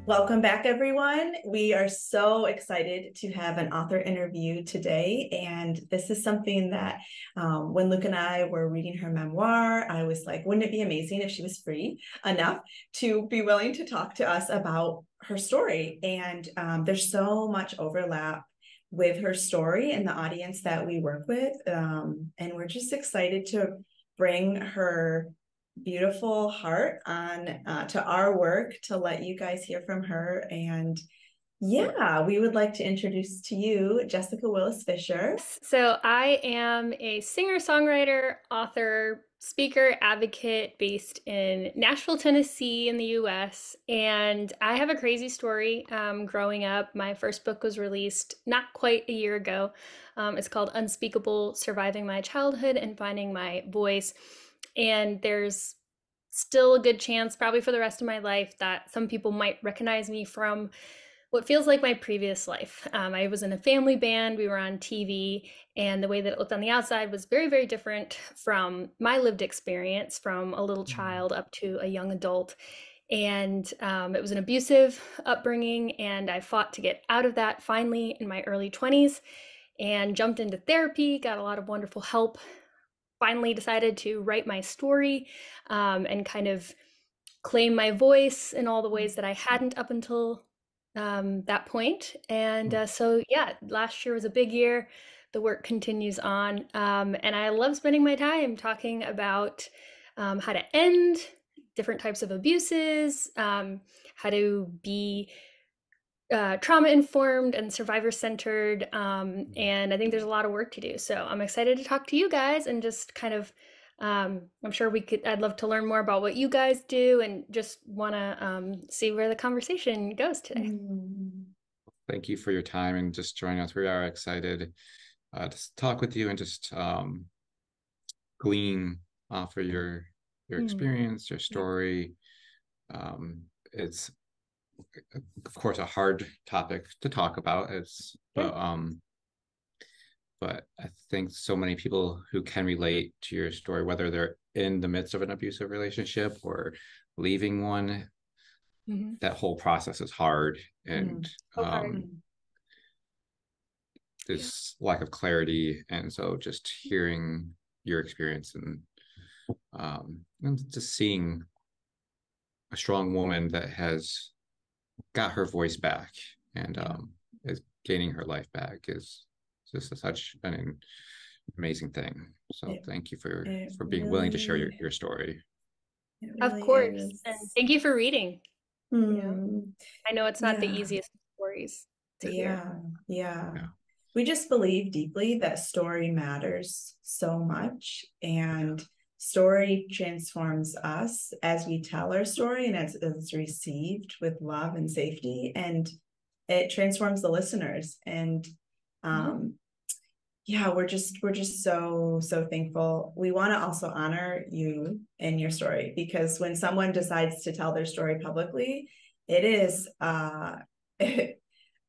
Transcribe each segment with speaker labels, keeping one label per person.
Speaker 1: Welcome back, everyone. We are so excited to have an author interview today. And this is something that when Luke and I were reading her memoir, I was like, wouldn't it be amazing if she was free enough to be willing to talk to us about her story? And there's so much overlap with her story and the audience that we work with. And we're just excited to bring her beautiful heart on to our work to let you guys hear from her. And yeah, we would like to introduce to you Jessica Willis Fisher.
Speaker 2: So I am a singer-songwriter, author, speaker, advocate based in Nashville, Tennessee in the US. And I have a crazy story growing up. My first book was released not quite a year ago. It's called Unspeakable: Surviving My Childhood and Finding My Voice. And there's still a good chance, probably for the rest of my life, that some people might recognize me from what feels like my previous life. I was in a family band, we were on TV, and the way that it looked on the outside was very, very different from my lived experience from a little child up to a young adult. And it was an abusive upbringing, and I fought to get out of that finally in my early 20s and jumped into therapy, got a lot of wonderful help, finally decided to write my story and kind of claim my voice in all the ways that I hadn't up until that point. And so, yeah, last year was a big year. The work continues on. And I love spending my time talking about how to end different types of abuses, how to be trauma informed and survivor centered. And I think there's a lot of work to do. So I'm excited to talk to you guys and just kind of, I'm sure I'd love to learn more about what you guys do and just want to see where the conversation goes today.
Speaker 3: Thank you for your time and just joining us. We are excited to talk with you and just glean off of your experience, your story. It's of course a hard topic to talk about. But I think so many people who can relate to your story, whether they're in the midst of an abusive relationship or leaving one, that whole process is hard. And this lack of clarity. And so just hearing your experience and just seeing a strong woman that has got her voice back and is gaining her life back is just such an amazing thing. So thank you for being willing to share your story.
Speaker 2: Of course. And thank you for reading. I know it's not the easiest stories to hear.
Speaker 1: Yeah. We just believe deeply that story matters so much, and story transforms us as we tell our story and as it's received with love and safety, and it transforms the listeners. And we're just so thankful. We want to also honor you and your story, because when someone decides to tell their story publicly, it is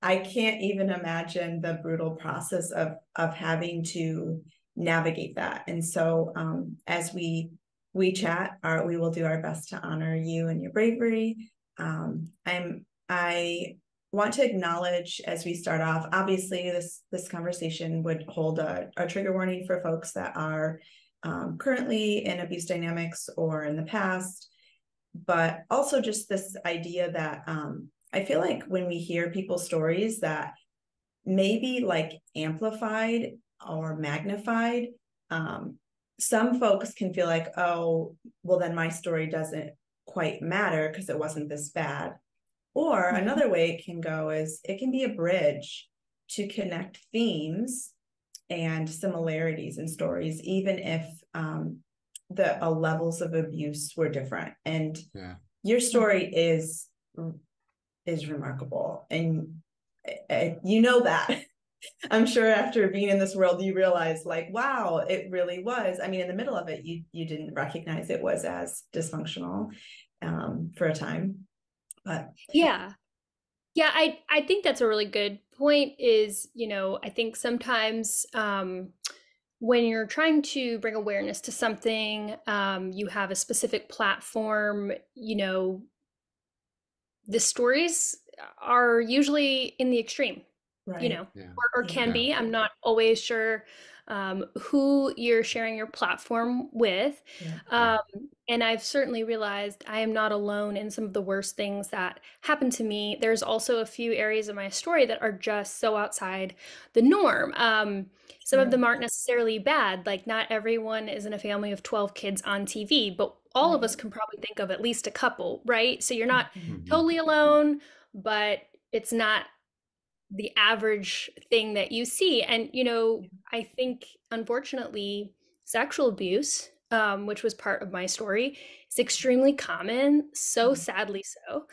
Speaker 1: I can't even imagine the brutal process of having to navigate that. And so as we chat, we will do our best to honor you and your bravery. I want to acknowledge, as we start off, obviously this conversation would hold a trigger warning for folks that are currently in abuse dynamics or in the past, but also just this idea that I feel like when we hear people's stories that may be like amplified or magnified, some folks can feel like, oh, well, then my story doesn't quite matter because it wasn't this bad. Or another way it can go is it can be a bridge to connect themes and similarities in stories, even if the levels of abuse were different. And your story is remarkable, and you know that. I'm sure after being in this world, you realize, like, wow, it really was. I mean, in the middle of it, you didn't recognize it was as dysfunctional for a time. But
Speaker 2: yeah, I think that's a really good point. Is, I think sometimes when you're trying to bring awareness to something, you have a specific platform, the stories are usually in the extreme, you know,
Speaker 1: Right.
Speaker 3: Yeah.
Speaker 2: or
Speaker 1: Yeah.
Speaker 2: can
Speaker 3: Yeah.
Speaker 2: be. I'm not always sure who you're sharing your platform with.
Speaker 1: Yeah.
Speaker 2: Um, and I've certainly realized I am not alone in some of the worst things that happen to me. There's also a few areas of my story that are just so outside the norm. Some of
Speaker 1: Sure.
Speaker 2: them aren't necessarily bad. Like, not everyone is in a family of 12 kids on TV, but all of us
Speaker 1: Right.
Speaker 2: can probably think of at least a couple, right? So you're not
Speaker 1: Mhm.
Speaker 3: Mhm.
Speaker 2: totally alone, but it's not the average thing that you see. And, you know,
Speaker 1: Yeah.
Speaker 2: I think, unfortunately, sexual abuse, which was part of my story, is extremely common, so
Speaker 1: Mhm.
Speaker 2: sadly so.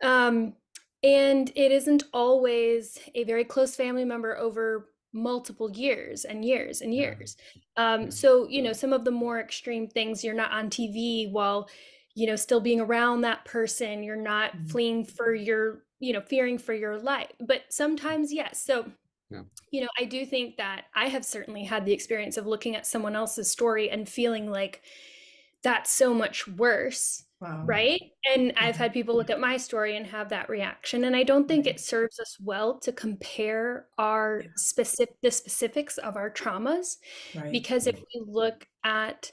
Speaker 2: Um, and it isn't always a very close family member over multiple years and years and
Speaker 3: Yeah.
Speaker 2: years.
Speaker 3: Yeah.
Speaker 2: So, you know, some of the more extreme things, you're not on TV while, you know, still being around that person. You're not
Speaker 1: Mhm.
Speaker 2: fleeing for your, you know, fearing for your life. But sometimes, yes. So,
Speaker 3: Yeah.
Speaker 2: you know, I do think that I have certainly had the experience of looking at someone else's story and feeling like that's so much worse,
Speaker 1: Wow.
Speaker 2: right? And I've
Speaker 1: Mhm.
Speaker 2: had people look at my story and have that reaction. And I don't think it
Speaker 1: Right.
Speaker 2: serves us well to compare our
Speaker 1: Yeah.
Speaker 2: the specifics of our traumas,
Speaker 1: Right.
Speaker 2: because if we look at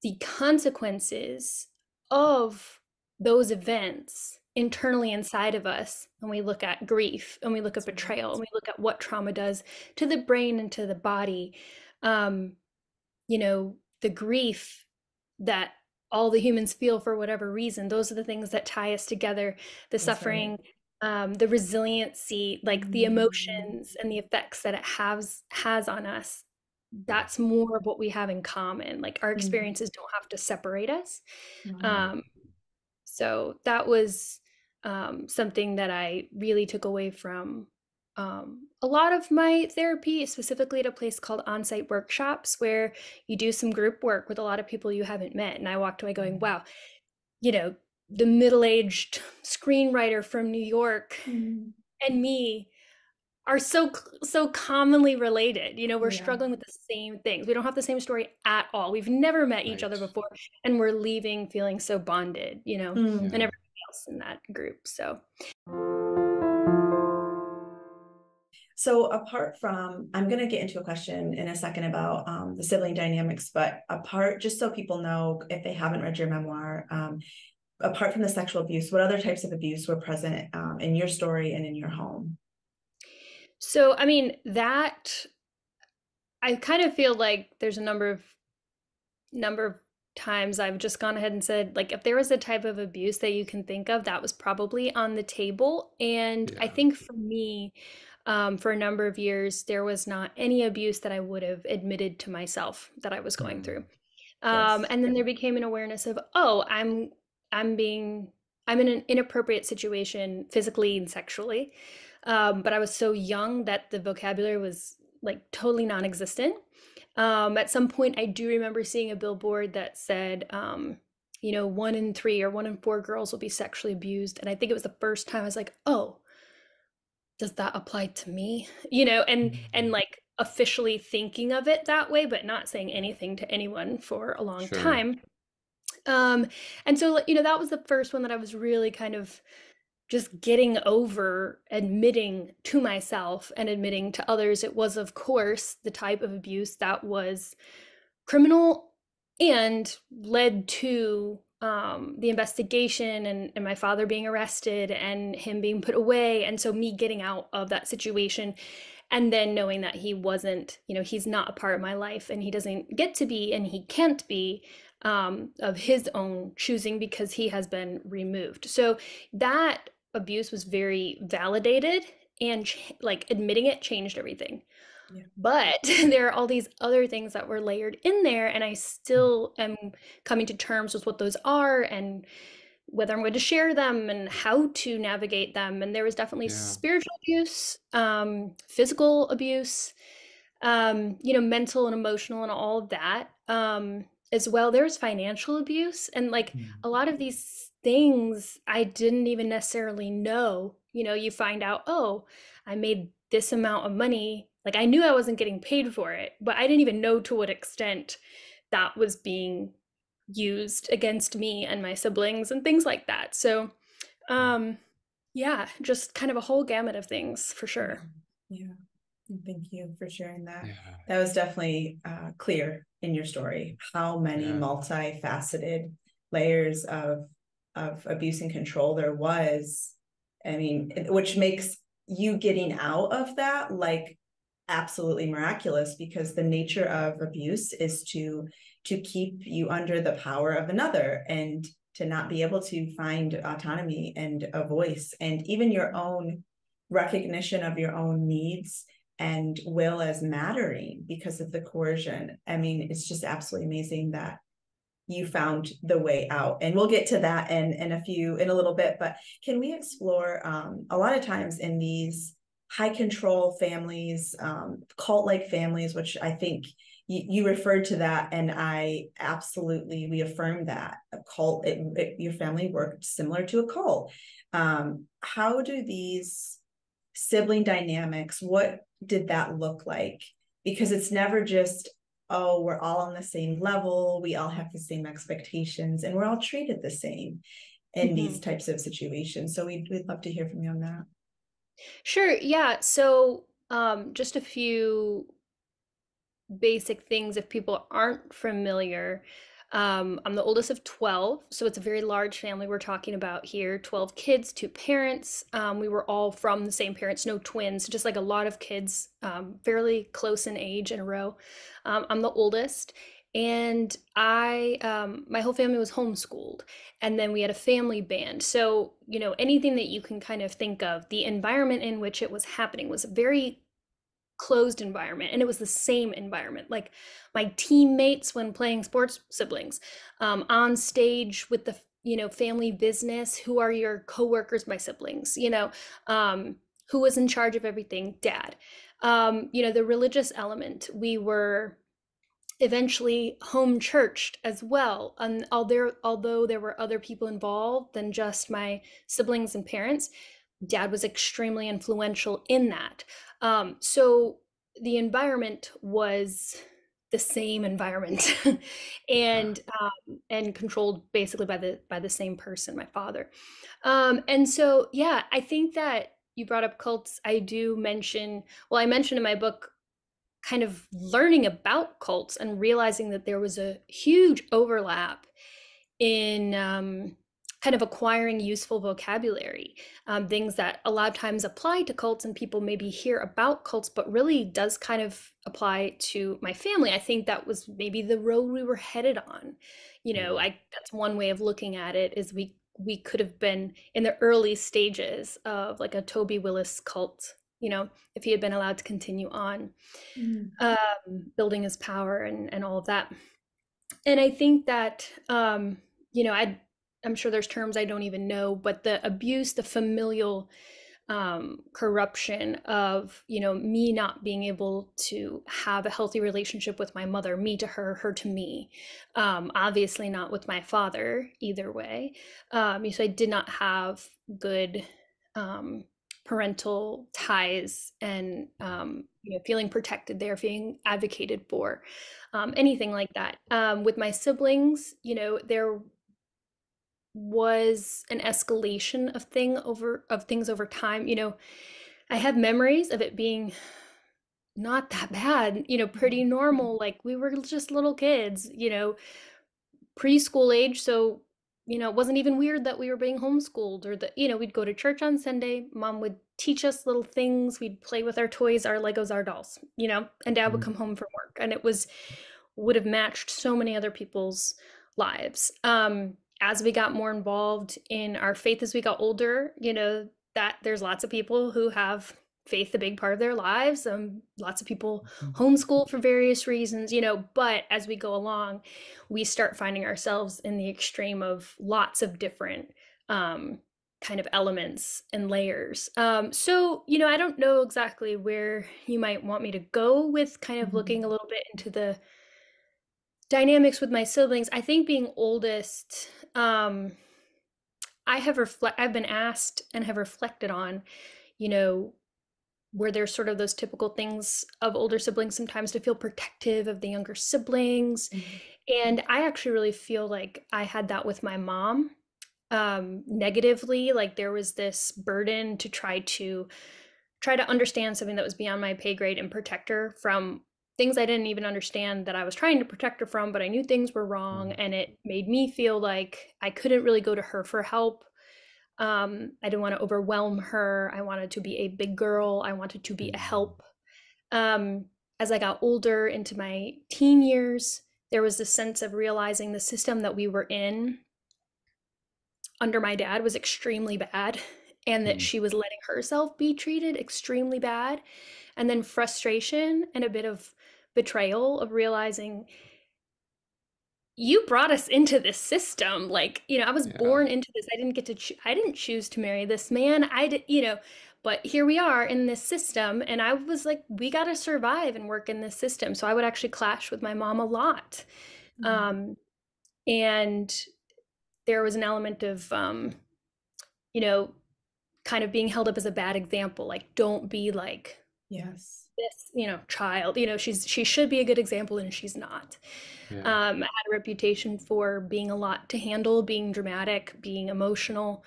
Speaker 2: the consequences of those events internally inside of us, and we look at grief and we look at
Speaker 1: That's right.
Speaker 2: betrayal and we look at what trauma does to the brain and to the body, um, you know, the grief that all the humans feel for whatever reason, those are the things that tie us together. The
Speaker 1: That's right.
Speaker 2: suffering, the resiliency, like the
Speaker 1: Mhm.
Speaker 2: emotions and the effects that it has on us,
Speaker 3: Yeah.
Speaker 2: that's more of what we have in common. Like, our
Speaker 1: Mhm.
Speaker 2: experiences don't have to separate us.
Speaker 1: Wow.
Speaker 2: Um, so that was something that I really took away from a lot of my therapy, specifically at a place called On-Site Workshops, where you do some group work with a lot of people you haven't met. And I walked away going, wow, you know, the middle-aged screenwriter from New York
Speaker 1: Mhm.
Speaker 2: and me are so commonly related. You know, we're
Speaker 1: Yeah.
Speaker 2: struggling with the same things. We don't have the same story at all. We've never met each
Speaker 3: Right.
Speaker 2: other before, and we're leaving feeling so bonded, you know, and
Speaker 1: Mm.
Speaker 3: Yeah.
Speaker 2: everybody else in that group. So
Speaker 1: So apart from, I'm going to get into a question in a second about the sibling dynamics, but apart, just so people know, if they haven't read your memoir, apart from the sexual abuse, what other types of abuse were present in your story and in your home?
Speaker 2: so I mean, that I kind of feel like there's a number of times I've just gone ahead and said, like, if there was a type of abuse that you can think of, that was probably on the table. And I
Speaker 3: Yeah.
Speaker 2: think for me, for a number of years, there was not any abuse that I would have admitted to myself that I was going
Speaker 3: Mm.
Speaker 2: through.
Speaker 1: Yes.
Speaker 2: And then there became an awareness of, oh, I'm being, I'm in an inappropriate situation physically and sexually. But I was so young that the vocabulary was like totally non-existent. At some point, I do remember seeing a billboard that said, you know, 1 in 3 or 1 in 4 girls will be sexually abused. And I think it was the first time I was like, oh, does that apply to me? You know, and
Speaker 3: Mhm.
Speaker 2: like officially thinking of it that way, but not saying anything to anyone for a long
Speaker 3: Sure.
Speaker 2: time. Um, and so, you know, that was the first one that I was really kind of just getting over admitting to myself and admitting to others. It was, of course, the type of abuse that was criminal and led to the investigation and my father being arrested and him being put away. And so me getting out of that situation and then knowing that he wasn't, you know, he's not a part of my life and he doesn't get to be and he can't be of his own choosing because he has been removed. So that abuse was very validated and like admitting it changed everything.
Speaker 1: Yeah.
Speaker 2: But there are all these other things that were layered in there, and I still am coming to terms with what those are and whether I'm going to share them and how to navigate them. And there was definitely
Speaker 3: Yeah.
Speaker 2: spiritual abuse, physical abuse, you know, mental and emotional and all of that. As well, there was financial abuse. And like
Speaker 3: Mm.
Speaker 2: a lot of these things I didn't even necessarily know. You know, you find out, oh, I made this amount of money. Like, I knew I wasn't getting paid for it, but I didn't even know to what extent that was being used against me and my siblings and things like that. So, Yeah, just kind of a whole gamut of things for sure.
Speaker 1: Yeah. Thank you for sharing that.
Speaker 3: Yeah.
Speaker 1: That was definitely clear in your story, how many
Speaker 3: Yeah.
Speaker 1: multifaceted layers of abuse and control there was. I mean, which makes you getting out of that like absolutely miraculous, because the nature of abuse is to keep you under the power of another, and to not be able to find autonomy and a voice, and even your own recognition of your own needs and will as mattering because of the coercion. I mean, it's just absolutely amazing that you found the way out, and we'll get to that in a little bit. But can we explore a lot of times in these high control families, cult-like families, which I think you referred to that, and we affirm that a cult, your family worked similar to a cult. How do these sibling dynamics, what did that look like? Because it's never just, oh, we're all on the same level, we all have the same expectations, and we're all treated the same in these types of situations. So we'd love to hear from you on that.
Speaker 2: Sure. Yeah. So, just a few basic things if people aren't familiar. I'm the oldest of 12, so it's a very large family we're talking about here. 12 kids, 2 parents. We were all from the same parents, no twins, just like a lot of kids, fairly close in age in a row. I'm the oldest, and my whole family was homeschooled, and then we had a family band. So, anything that you can kind of think of, the environment in which it was happening was very closed environment, and it was the same environment, like my teammates when playing sports, siblings, on stage with the family business, who are your coworkers, my siblings, who was in charge of everything, dad. The religious element, we were eventually home churched as well, and although there were other people involved than just my siblings and parents, dad was extremely influential in that. So the environment was the same environment, and controlled basically by the same person, my father. And so, yeah, I think that you brought up cults. I mentioned in my book kind of learning about cults and realizing that there was a huge overlap in kind of acquiring useful vocabulary, things that a lot of times apply to cults, and people maybe hear about cults, but really does kind of apply to my family. I think that was maybe the road we were headed on. That's one way of looking at it, is we could have been in the early stages of like a Toby Willis cult, if he had been allowed to continue on, building his power and all of that. And I think that, I'm sure there's terms I don't even know, but the abuse, the familial corruption of, me not being able to have a healthy relationship with my mother, me to her, her to me, obviously not with my father either way. So I did not have good parental ties, and feeling protected there, feeling advocated for, anything like that. With my siblings, there was an escalation of things over time. I have memories of it being not that bad, pretty normal. Like, we were just little kids, preschool age. So, it wasn't even weird that we were being homeschooled, or that, we'd go to church on Sunday. Mom would teach us little things. We'd play with our toys, our Legos, our dolls, and dad would come home from work, and would have matched so many other people's lives. As we got more involved in our faith, as we got older, that there's lots of people who have faith a big part of their lives. Lots of people homeschool for various reasons, but as we go along, we start finding ourselves in the extreme of lots of different kind of elements and layers. So, I don't know exactly where you might want me to go with kind of looking a little bit into the dynamics with my siblings. I think being oldest, I've been asked and have reflected on, where there's sort of those typical things of older siblings sometimes to feel protective of the younger siblings. And I actually really feel like I had that with my mom. negatively. Like there was this burden to try to understand something that was beyond my pay grade and protect her from things I didn't even understand that I was trying to protect her from, but I knew things were wrong, and it made me feel like I couldn't really go to her for help. I didn't want to overwhelm her. I wanted to be a big girl. I wanted to be a help. As I got older into my teen years, there was this sense of realizing the system that we were in under my dad was extremely bad, and that she was letting herself be treated extremely bad. And then frustration and a bit of betrayal of realizing you brought us into this system. Like, I was born into this. I didn't get to I didn't choose to marry this man. I did, but here we are in this system. And I was like, we got to survive and work in this system. So I would actually clash with my mom a lot. And there was an element of, kind of being held up as a bad example. Like, don't be like this, child, she should be a good example and she's not. I had a reputation for being a lot to handle, being dramatic, being emotional.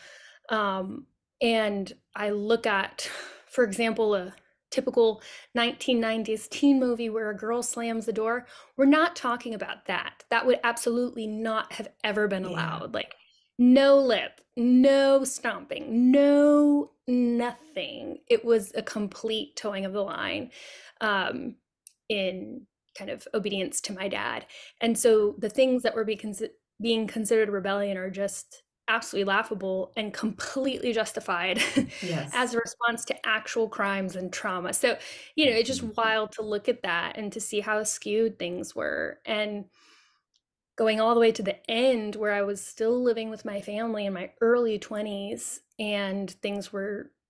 Speaker 2: And I look at, for example, a typical 1990s teen movie where a girl slams the door. We're not talking about that. That would absolutely not have ever been allowed. Like, no lip, no stomping, no nothing. It was a complete towing of the line, in kind of obedience to my dad. And so the things that were being considered rebellion are just absolutely laughable and completely justified as a response to actual crimes and trauma. So, it's just wild to look at that and to see how skewed things were. And going all the way to the end where I was still living with my family in my early 20s, and things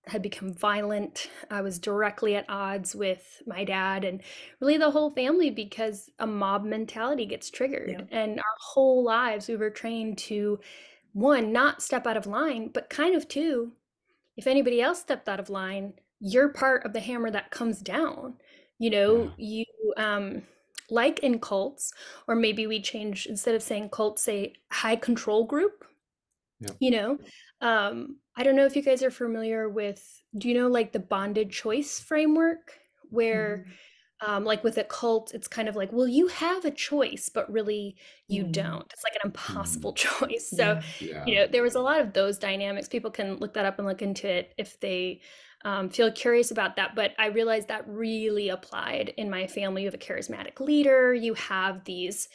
Speaker 2: had become violent. I was directly at odds with my dad and really the whole family, because a mob mentality gets triggered. And our whole lives we were trained to, one, not step out of line, but kind of two, if anybody else stepped out of line, you're part of the hammer that comes down. You like in cults, or maybe we change, instead of saying cult, say high control group. I don't know if you guys are familiar with, do you know like the bonded choice framework, where like with a cult, it's kind of like, well, you have a choice, but really you don't. It's like an impossible choice. So, there was a lot of those dynamics. People can look that up and look into it if they feel curious about that. But I realized that really applied in my family. You have a charismatic leader, you have these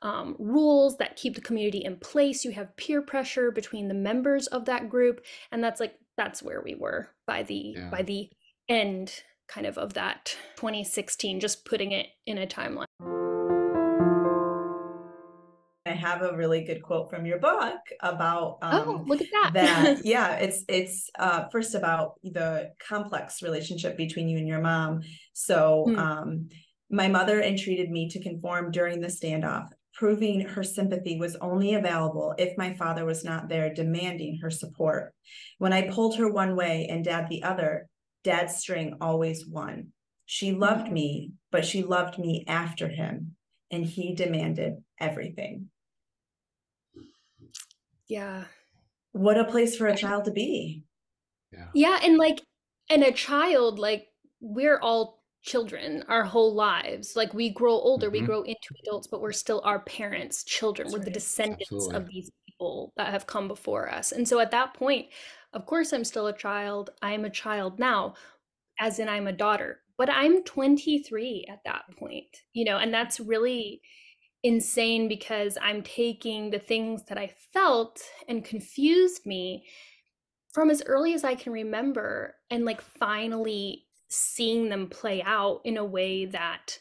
Speaker 2: rules that keep the community in place, you have peer pressure between the members of that group, and that's where we were by the end kind of that 2016, just putting it in a timeline.
Speaker 1: I have a really good quote from your book about
Speaker 2: look at that.
Speaker 1: It's first about the complex relationship between you and your mom. So my mother entreated me to conform during the standoff, proving her sympathy was only available if my father was not there demanding her support. When I pulled her one way and dad the other, dad's string always won. She loved me, but she loved me after him, and he demanded everything.
Speaker 2: Yeah.
Speaker 1: What a place for a child to be.
Speaker 2: Yeah. And a child, like, we're all children our whole lives. Like, we grow older, we grow into adults, but we're still our parents' children. We're the descendants of these people that have come before us. And so at that point, of course, I'm still a child. I'm a child now, as in I'm a daughter, but I'm 23 at that point, and that's really insane, because I'm taking the things that I felt and confused me from as early as I can remember, and like finally seeing them play out in a way that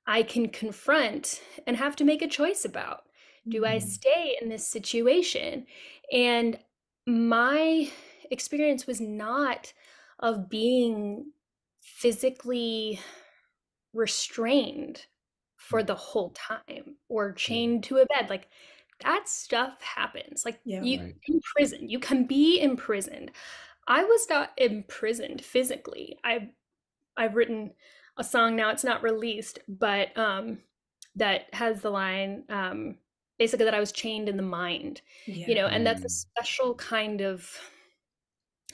Speaker 2: I can confront and have to make a choice about. Do I stay in this situation? And my experience was not of being physically restrained for the whole time or chained to a bed. Like, that stuff happens. Like, in prison, you can be imprisoned. I was not imprisoned physically. I've written a song now, it's not released, but that has the line, basically that I was chained in the mind, you know, and that's a special kind of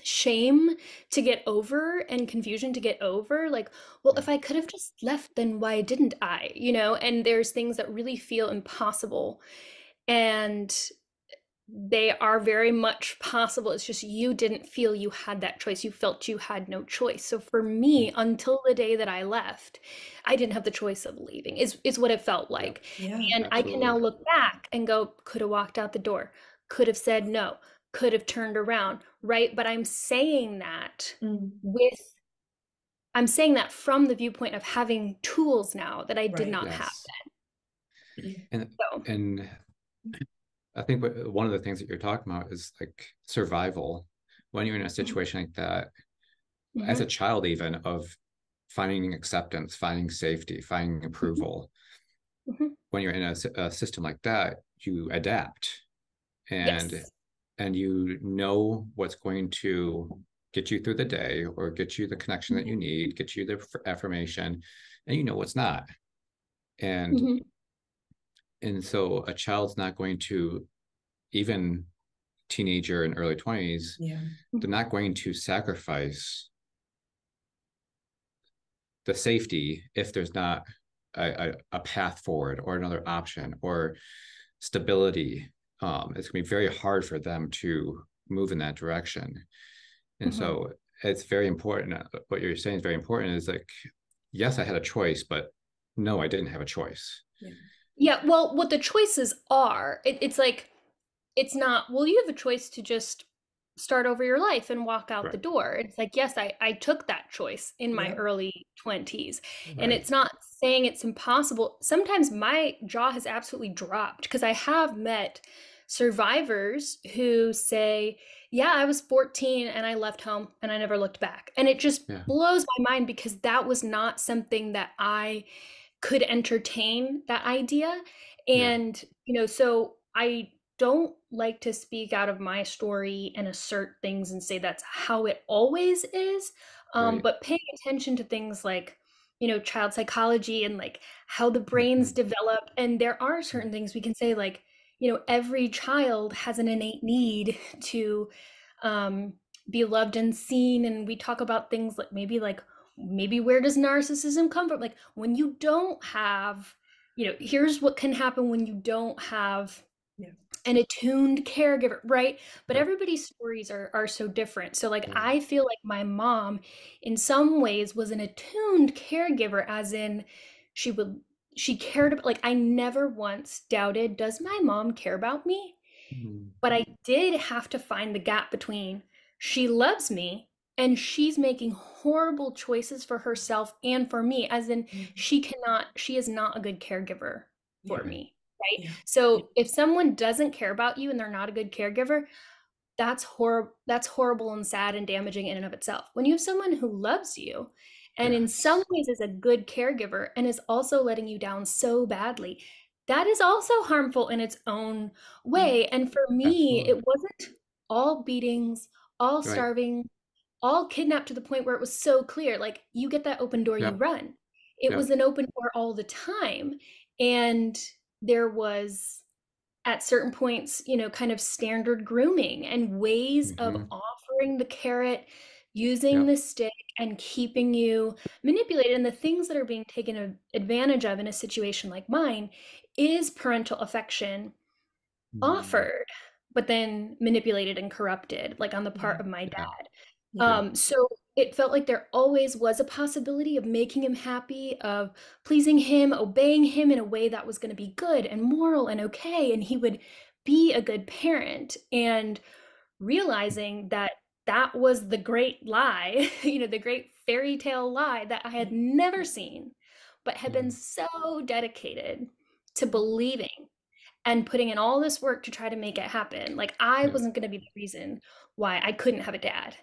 Speaker 2: shame to get over and confusion to get over. Like, well, if I could have just left, then why didn't I? You know, and there's things that really feel impossible. And they are very much possible. It's just you didn't feel you had that choice. You felt you had no choice. So for me, until the day that I left, I didn't have the choice of leaving, is what it felt like.
Speaker 1: Yeah,
Speaker 2: And I can now look back and go, could have walked out the door, could have said no, could have turned around, right? But I'm saying that I'm saying that from the viewpoint of having tools now that I did not have then.
Speaker 3: And I think one of the things that you're talking about is like survival. When you're in a situation like that, as a child, even of finding acceptance, finding safety, finding approval. When you're in a system like that, you adapt, and you know what's going to get you through the day, or get you the connection that you need, get you the affirmation, and you know what's not. And so a child's not going to, even teenager and early 20s, they're not going to sacrifice the safety if there's not a path forward or another option or stability. It's going to be very hard for them to move in that direction. And so it's very important. What you're saying is very important, is like, yes, I had a choice, but no, I didn't have a choice.
Speaker 2: Yeah, well, what the choices are, it's like, it's not, well, you have a choice to just start over your life and walk out the door. It's like, yes, I took that choice in my early 20s. And it's not saying it's impossible. Sometimes my jaw has absolutely dropped, because I have met survivors who say, yeah, I was 14 and I left home and I never looked back. And it just blows my mind, because that was not something that I could entertain, that idea. And, you know, so I don't like to speak out of my story and assert things and say that's how it always is. But paying attention to things like, you know, child psychology and like how the brains develop. And there are certain things we can say, like, you know, every child has an innate need to be loved and seen. And we talk about things like maybe where does narcissism come from? Like, when you don't have, you know, here's what can happen when you don't have an attuned caregiver, right? But everybody's stories are so different. So like, I feel like my mom in some ways was an attuned caregiver, as in she cared about, like, I never once doubted, does my mom care about me? But I did have to find the gap between, she loves me and she's making horrible choices for herself and for me, as in she is not a good caregiver for me. Right. So if someone doesn't care about you and they're not a good caregiver, that's horrible and sad and damaging in and of itself. When you have someone who loves you and in some ways is a good caregiver and is also letting you down so badly, that is also harmful in its own way. And for me, it wasn't all beatings, all starving, all kidnapped to the point where it was so clear, like, you get that open door, you run. It was an open door all the time. And there was, at certain points, you know, kind of standard grooming and ways of offering the carrot, using the stick, and keeping you manipulated. And the things that are being taken advantage of in a situation like mine is parental affection offered, but then manipulated and corrupted, like on the part of my dad. So it felt like there always was a possibility of making him happy, of pleasing him, obeying him in a way that was going to be good and moral and okay, and he would be a good parent. And realizing that that was the great lie, you know, the great fairy tale lie that I had never seen, but had been so dedicated to believing and putting in all this work to try to make it happen. Like, I wasn't going to be the reason why I couldn't have a dad.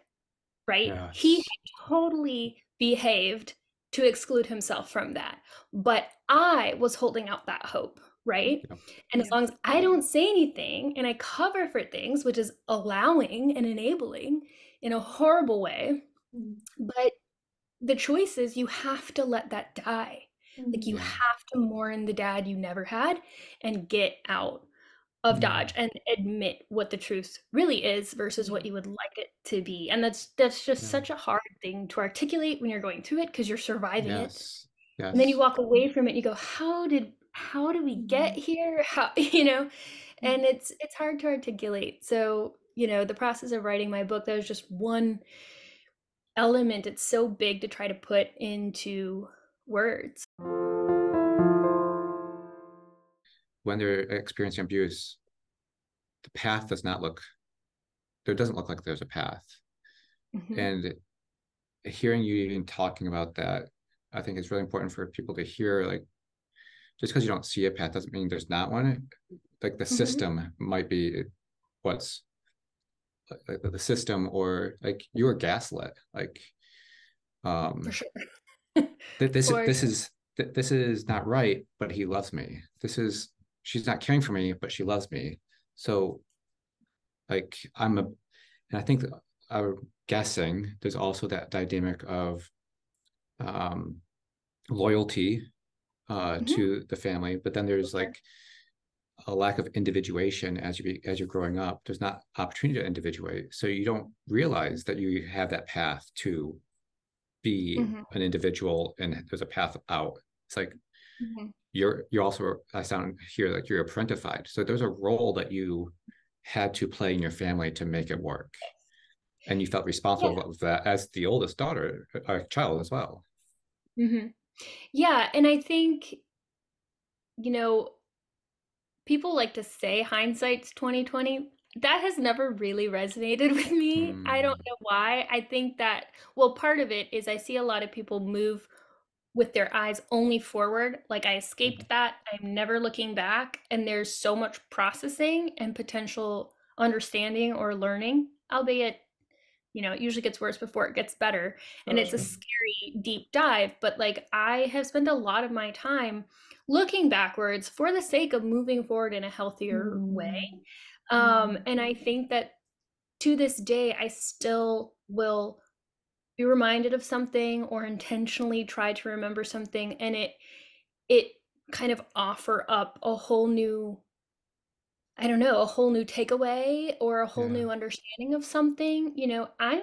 Speaker 2: Right? He had totally behaved to exclude himself from that. But I was holding out that hope, right? And as long as I don't say anything and I cover for things, which is allowing and enabling in a horrible way, but the choice is you have to let that die. Like, you have to mourn the dad you never had and get out Dodge and admit what the truth really is versus what you would like it to be. And that's just such a hard thing to articulate when you're going through it because you're surviving it. And then you walk away from it and you go, how do we get here? How, and it's hard to articulate. So, the process of writing my book, that was just one element. It's so big to try to put into words.
Speaker 3: When they're experiencing abuse, the path doesn't look like there's a path. And hearing you even talking about that, I think it's really important for people to hear, like, just because you don't see a path doesn't mean there's not one. Like the system might be what's like the system, or like you were gaslit. Like,
Speaker 2: for sure.
Speaker 3: this is not right, but he loves me. She's not caring for me, but she loves me. So, like, and I think that I'm guessing there's also that dynamic of loyalty to the family, but then there's like a lack of individuation as you're growing up. There's not opportunity to individuate, so you don't realize that you have that path to be an individual, and there's a path out. It's like you're also, I sound here like you're parentified, so there's a role that you had to play in your family to make it work, and you felt responsible of that as the oldest child as well.
Speaker 2: Yeah, and I think people like to say hindsight's 2020. That has never really resonated with me. I don't know why. I think that, well, part of it is I see a lot of people move with their eyes only forward. Like, I escaped that. I'm never looking back. And there's so much processing and potential understanding or learning, albeit, it usually gets worse before it gets better. And it's a scary deep dive. But like, I have spent a lot of my time looking backwards for the sake of moving forward in a healthier way. And I think that to this day, I still will be reminded of something or intentionally try to remember something, and it kind of offer up a whole new, I don't know, a whole new takeaway or a whole new understanding of something. I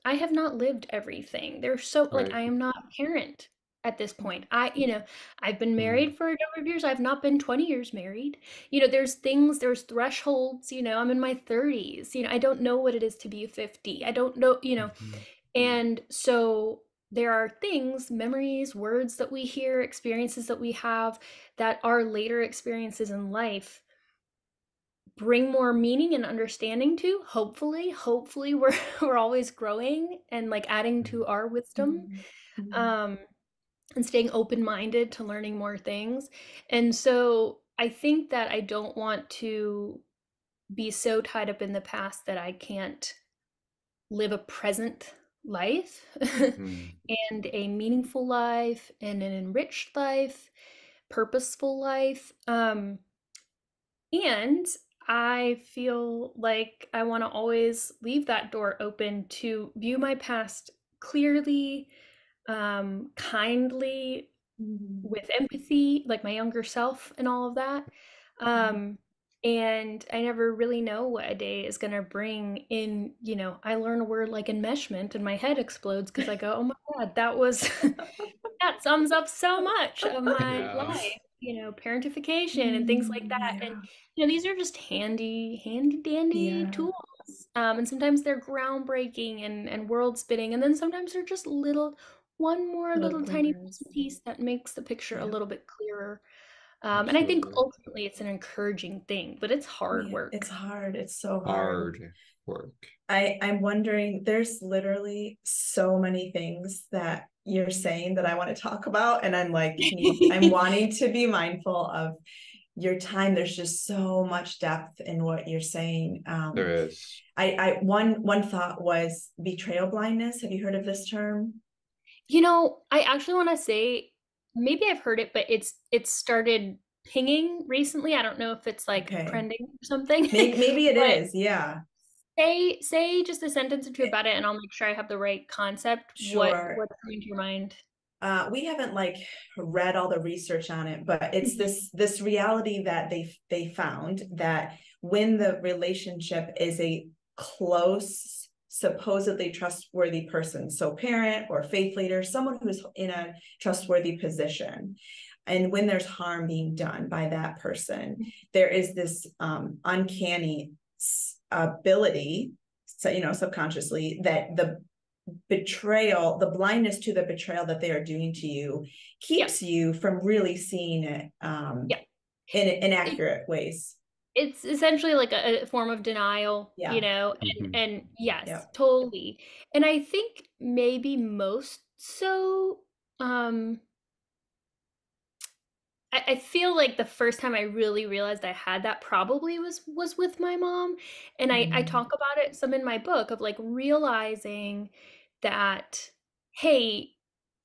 Speaker 2: have not lived everything. Like, I am not a parent at this point. I've been married for a number of years. I've not been 20 years married. There's thresholds, I'm in my 30s. I don't know what it is to be 50. I don't know, and so there are things, memories, words that we hear, experiences that we have that our later experiences in life bring more meaning and understanding to. Hopefully we're always growing and like adding to our wisdom, and staying open-minded to learning more things. And so I think that I don't want to be so tied up in the past that I can't live a present life and a meaningful life and an enriched life, purposeful life. And I feel like I want to always leave that door open to view my past clearly, kindly, with empathy, like my younger self and all of that. And I never really know what a day is going to bring in. I learn a word like enmeshment and my head explodes because I go, oh my God, that sums up so much of my life, parentification and things like that. And, these are just handy dandy tools. And sometimes they're groundbreaking and world spinning. And then sometimes they're just one more little tiny piece that makes the picture a little bit clearer. And I think ultimately it's an encouraging thing, but it's hard work.
Speaker 1: It's hard. It's so
Speaker 3: hard work.
Speaker 1: I'm wondering, there's literally so many things that you're saying that I want to talk about. And I'm like, I'm wanting to be mindful of your time. There's just so much depth in what you're saying.
Speaker 3: There is.
Speaker 1: One thought was betrayal blindness. Have you heard of this term?
Speaker 2: I actually want to say, maybe I've heard it, but it's started pinging recently. I don't know if it's like trending or something.
Speaker 1: Maybe it is. Yeah.
Speaker 2: Say just a sentence or two about it, and I'll make sure I have the right concept.
Speaker 1: Sure.
Speaker 2: What's coming to your mind?
Speaker 1: We haven't like read all the research on it, but it's this reality that they found that when the relationship is a close, supposedly trustworthy person, so parent or faith leader, someone who's in a trustworthy position, and when there's harm being done by that person, there is this uncanny ability, so subconsciously, that the betrayal, the blindness to the betrayal that they are doing to you, keeps you from really seeing it in inaccurate ways.
Speaker 2: It's essentially like a form of denial, and yes, totally. And I think maybe most so, I feel like the first time I really realized I had that probably was with my mom. And I talk about it some in my book, of like realizing that, hey,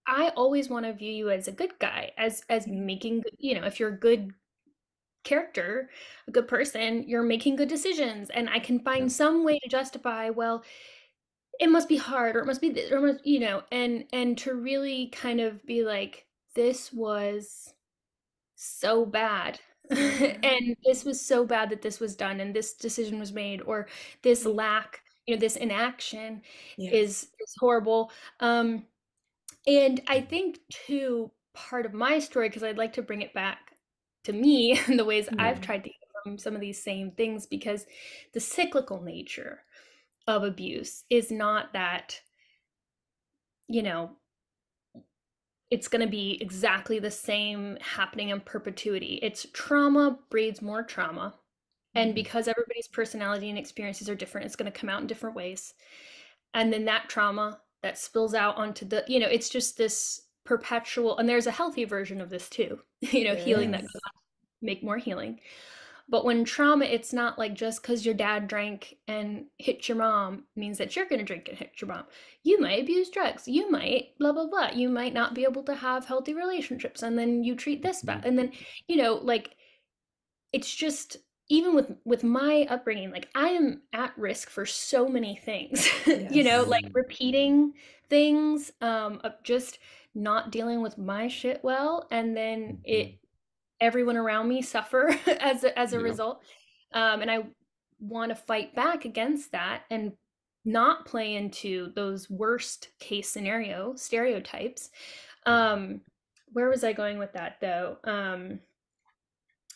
Speaker 2: I always want to view you as a good guy, as making, if you're a good character, a good person, you're making good decisions. And I can find some way to justify, well, it must be hard, or it must be this, or it must, and to really kind of be like, this was so bad. And this was so bad that this was done, and this decision was made, or this lack, this inaction is horrible. And I think too, part of my story, because I'd like to bring it back to me and the ways I've tried to heal from some of these same things, because the cyclical nature of abuse is not that, it's going to be exactly the same happening in perpetuity. It's trauma breeds more trauma. And because everybody's personality and experiences are different, it's going to come out in different ways. And then that trauma that spills out onto the, it's just this perpetual, and there's a healthy version of this too, healing that goes on, make more healing. But when trauma, it's not like just because your dad drank and hit your mom means that you're going to drink and hit your mom. You might abuse drugs. You might blah, blah, blah. You might not be able to have healthy relationships. And then you treat this bad. And then, like, it's just, even with my upbringing, like, I am at risk for so many things, like repeating things, of just not dealing with my shit well. And then everyone around me suffer as a result. And I want to fight back against that and not play into those worst case scenario stereotypes. Where was I going with that though?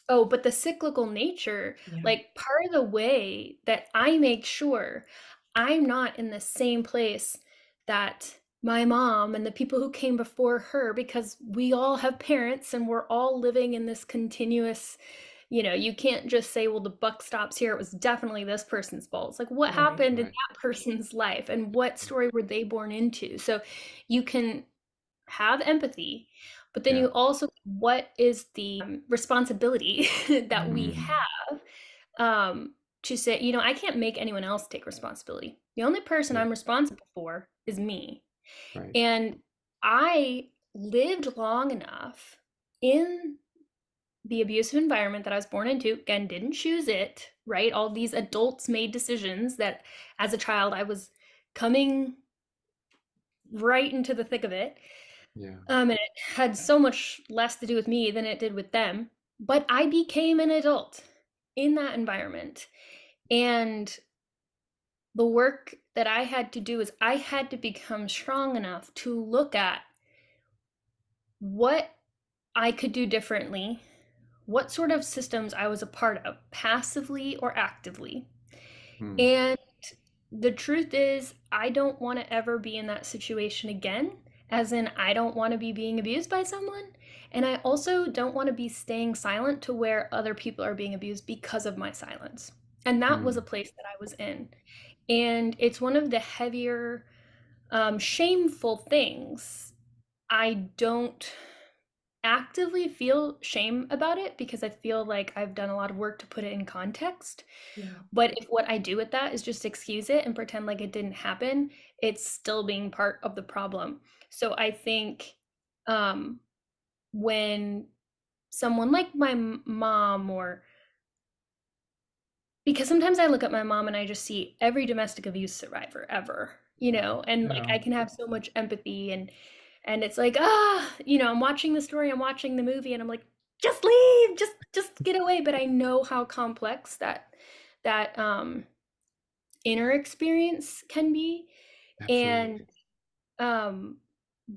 Speaker 2: But the cyclical nature, like, part of the way that I make sure I'm not in the same place that my mom and the people who came before her, because we all have parents and we're all living in this continuous, you can't just say, well, the buck stops here. It was definitely this person's fault. It's like, what happened in that person's life, and what story were they born into? So you can have empathy, but then you also, what is the responsibility that we have, to say, I can't make anyone else take responsibility. The only person I'm responsible for is me. And I lived long enough in the abusive environment that I was born into. Again, didn't choose it, right? All these adults made decisions that as a child I was coming right into the thick of it. And it had so much less to do with me than it did with them. But I became an adult in that environment. And the work that I had to do is I had to become strong enough to look at what I could do differently, what sort of systems I was a part of, passively or actively. And the truth is, I don't want to ever be in that situation again. As in, I don't want to be being abused by someone. And I also don't want to be staying silent to where other people are being abused because of my silence. And that was a place that I was in. And it's one of the heavier, shameful things. I don't actively feel shame about it, because I feel like I've done a lot of work to put it in context. But if what I do with that is just excuse it and pretend like it didn't happen, it's still being part of the problem. So I think when someone like my mom, or because sometimes I look at my mom and I just see every domestic abuse survivor ever, and like I can have so much empathy And it's like, I'm watching the story, I'm watching the movie, and I'm like, just leave, just get away. But I know how complex that inner experience can be.
Speaker 3: Absolutely.
Speaker 2: And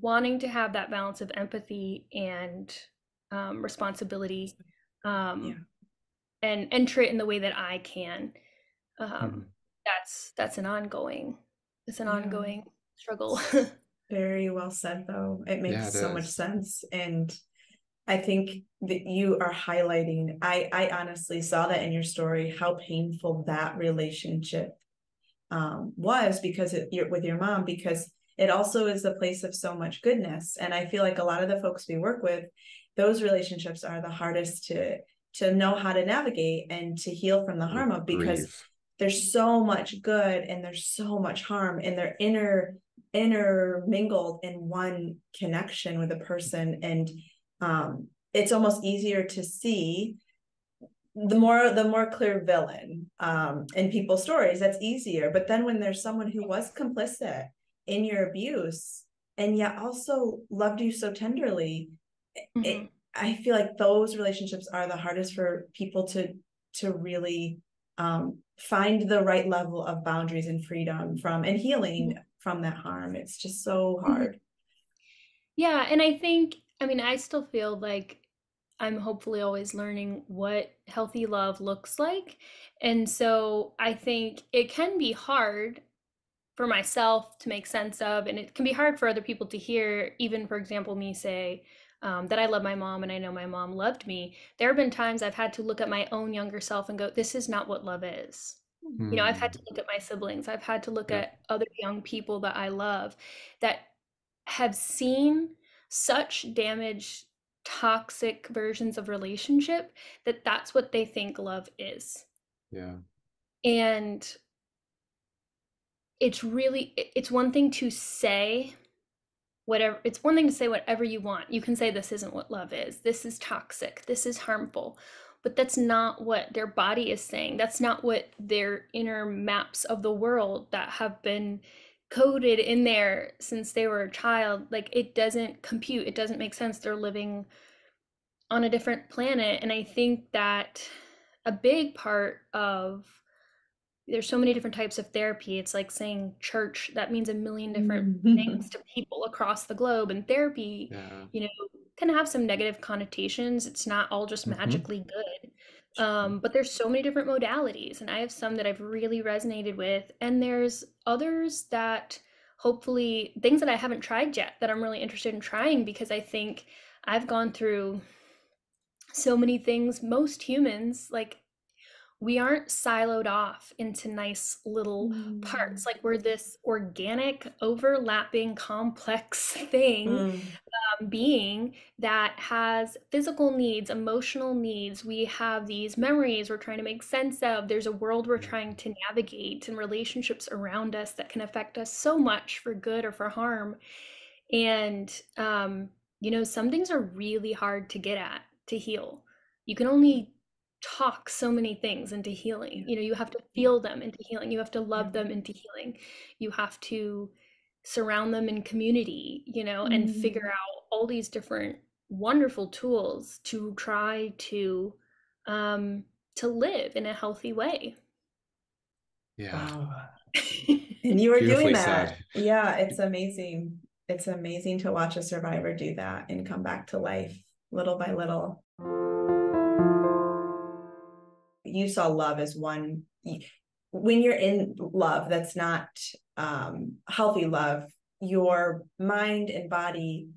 Speaker 2: wanting to have that balance of empathy and responsibility,
Speaker 1: Yeah.
Speaker 2: and enter it in the way that I can.
Speaker 3: Mm-hmm.
Speaker 2: That's an ongoing, struggle.
Speaker 1: Very well said, though. It makes
Speaker 3: It
Speaker 1: so much
Speaker 3: is.
Speaker 1: sense. And I think that you are highlighting, I honestly saw that in your story, how painful that relationship was because with your mom, because it also is a place of so much goodness. And I feel like a lot of the folks we work with, those relationships are the hardest to know how to navigate and to heal from the harm of, because
Speaker 3: Grieve. there's
Speaker 1: so much good and there's so much harm, and they're intermingled in one connection with a person. And it's almost easier to see the more clear villain in people's stories. That's easier. But then when there's someone who was complicit in your abuse and yet also loved you so tenderly,
Speaker 2: Mm-hmm.
Speaker 1: I feel like those relationships are the hardest for people to really find the right level of boundaries and freedom from, and healing from that harm. It's just so hard.
Speaker 2: Yeah, and I still feel like I'm hopefully always learning what healthy love looks like. And so I think it can be hard for myself to make sense of, and it can be hard for other people to hear, even, for example, me say that I love my mom and I know my mom loved me. There have been times I've had to look at my own younger self and go, this is not what love is. I've had to look at my siblings. I've had to look
Speaker 3: Yep.
Speaker 2: at other young people that I love that have seen such damaged, toxic versions of relationship that that's what they think love is.
Speaker 3: Yeah.
Speaker 2: And it's one thing to say whatever you want. You can say this isn't what love is. This is toxic. This is harmful. But that's not what their body is saying. That's not what their inner maps of the world that have been coded in there since they were a child. Like, it doesn't compute. It doesn't make sense. They're living on a different planet. And I think that a big part of there's so many different types of therapy. It's like saying church. That means a million different things to people across the globe. And therapy,
Speaker 3: Yeah.
Speaker 2: can have some negative connotations. It's not all just magically good. But there's so many different modalities, and I have some that I've really resonated with. And there's others that hopefully, things that I haven't tried yet that I'm really interested in trying, because I think I've gone through so many things. Most humans, like, we aren't siloed off into nice little parts. Like, we're this organic, overlapping, complex thing, being that has physical needs, emotional needs. We have these memories we're trying to make sense of. There's a world we're trying to navigate, and relationships around us that can affect us so much for good or for harm. And, some things are really hard to get at, to heal. You can only talk so many things into healing. You have to feel them into healing. You have to love them into healing. You have to surround them in community, and figure out all these different wonderful tools to try to live in a healthy way.
Speaker 3: Yeah.
Speaker 1: Wow. And you were doing that.
Speaker 3: Said.
Speaker 1: Yeah, it's amazing. It's amazing to watch a survivor do that and come back to life little by little. You saw love as one. When you're in love, that's not healthy love, your mind and body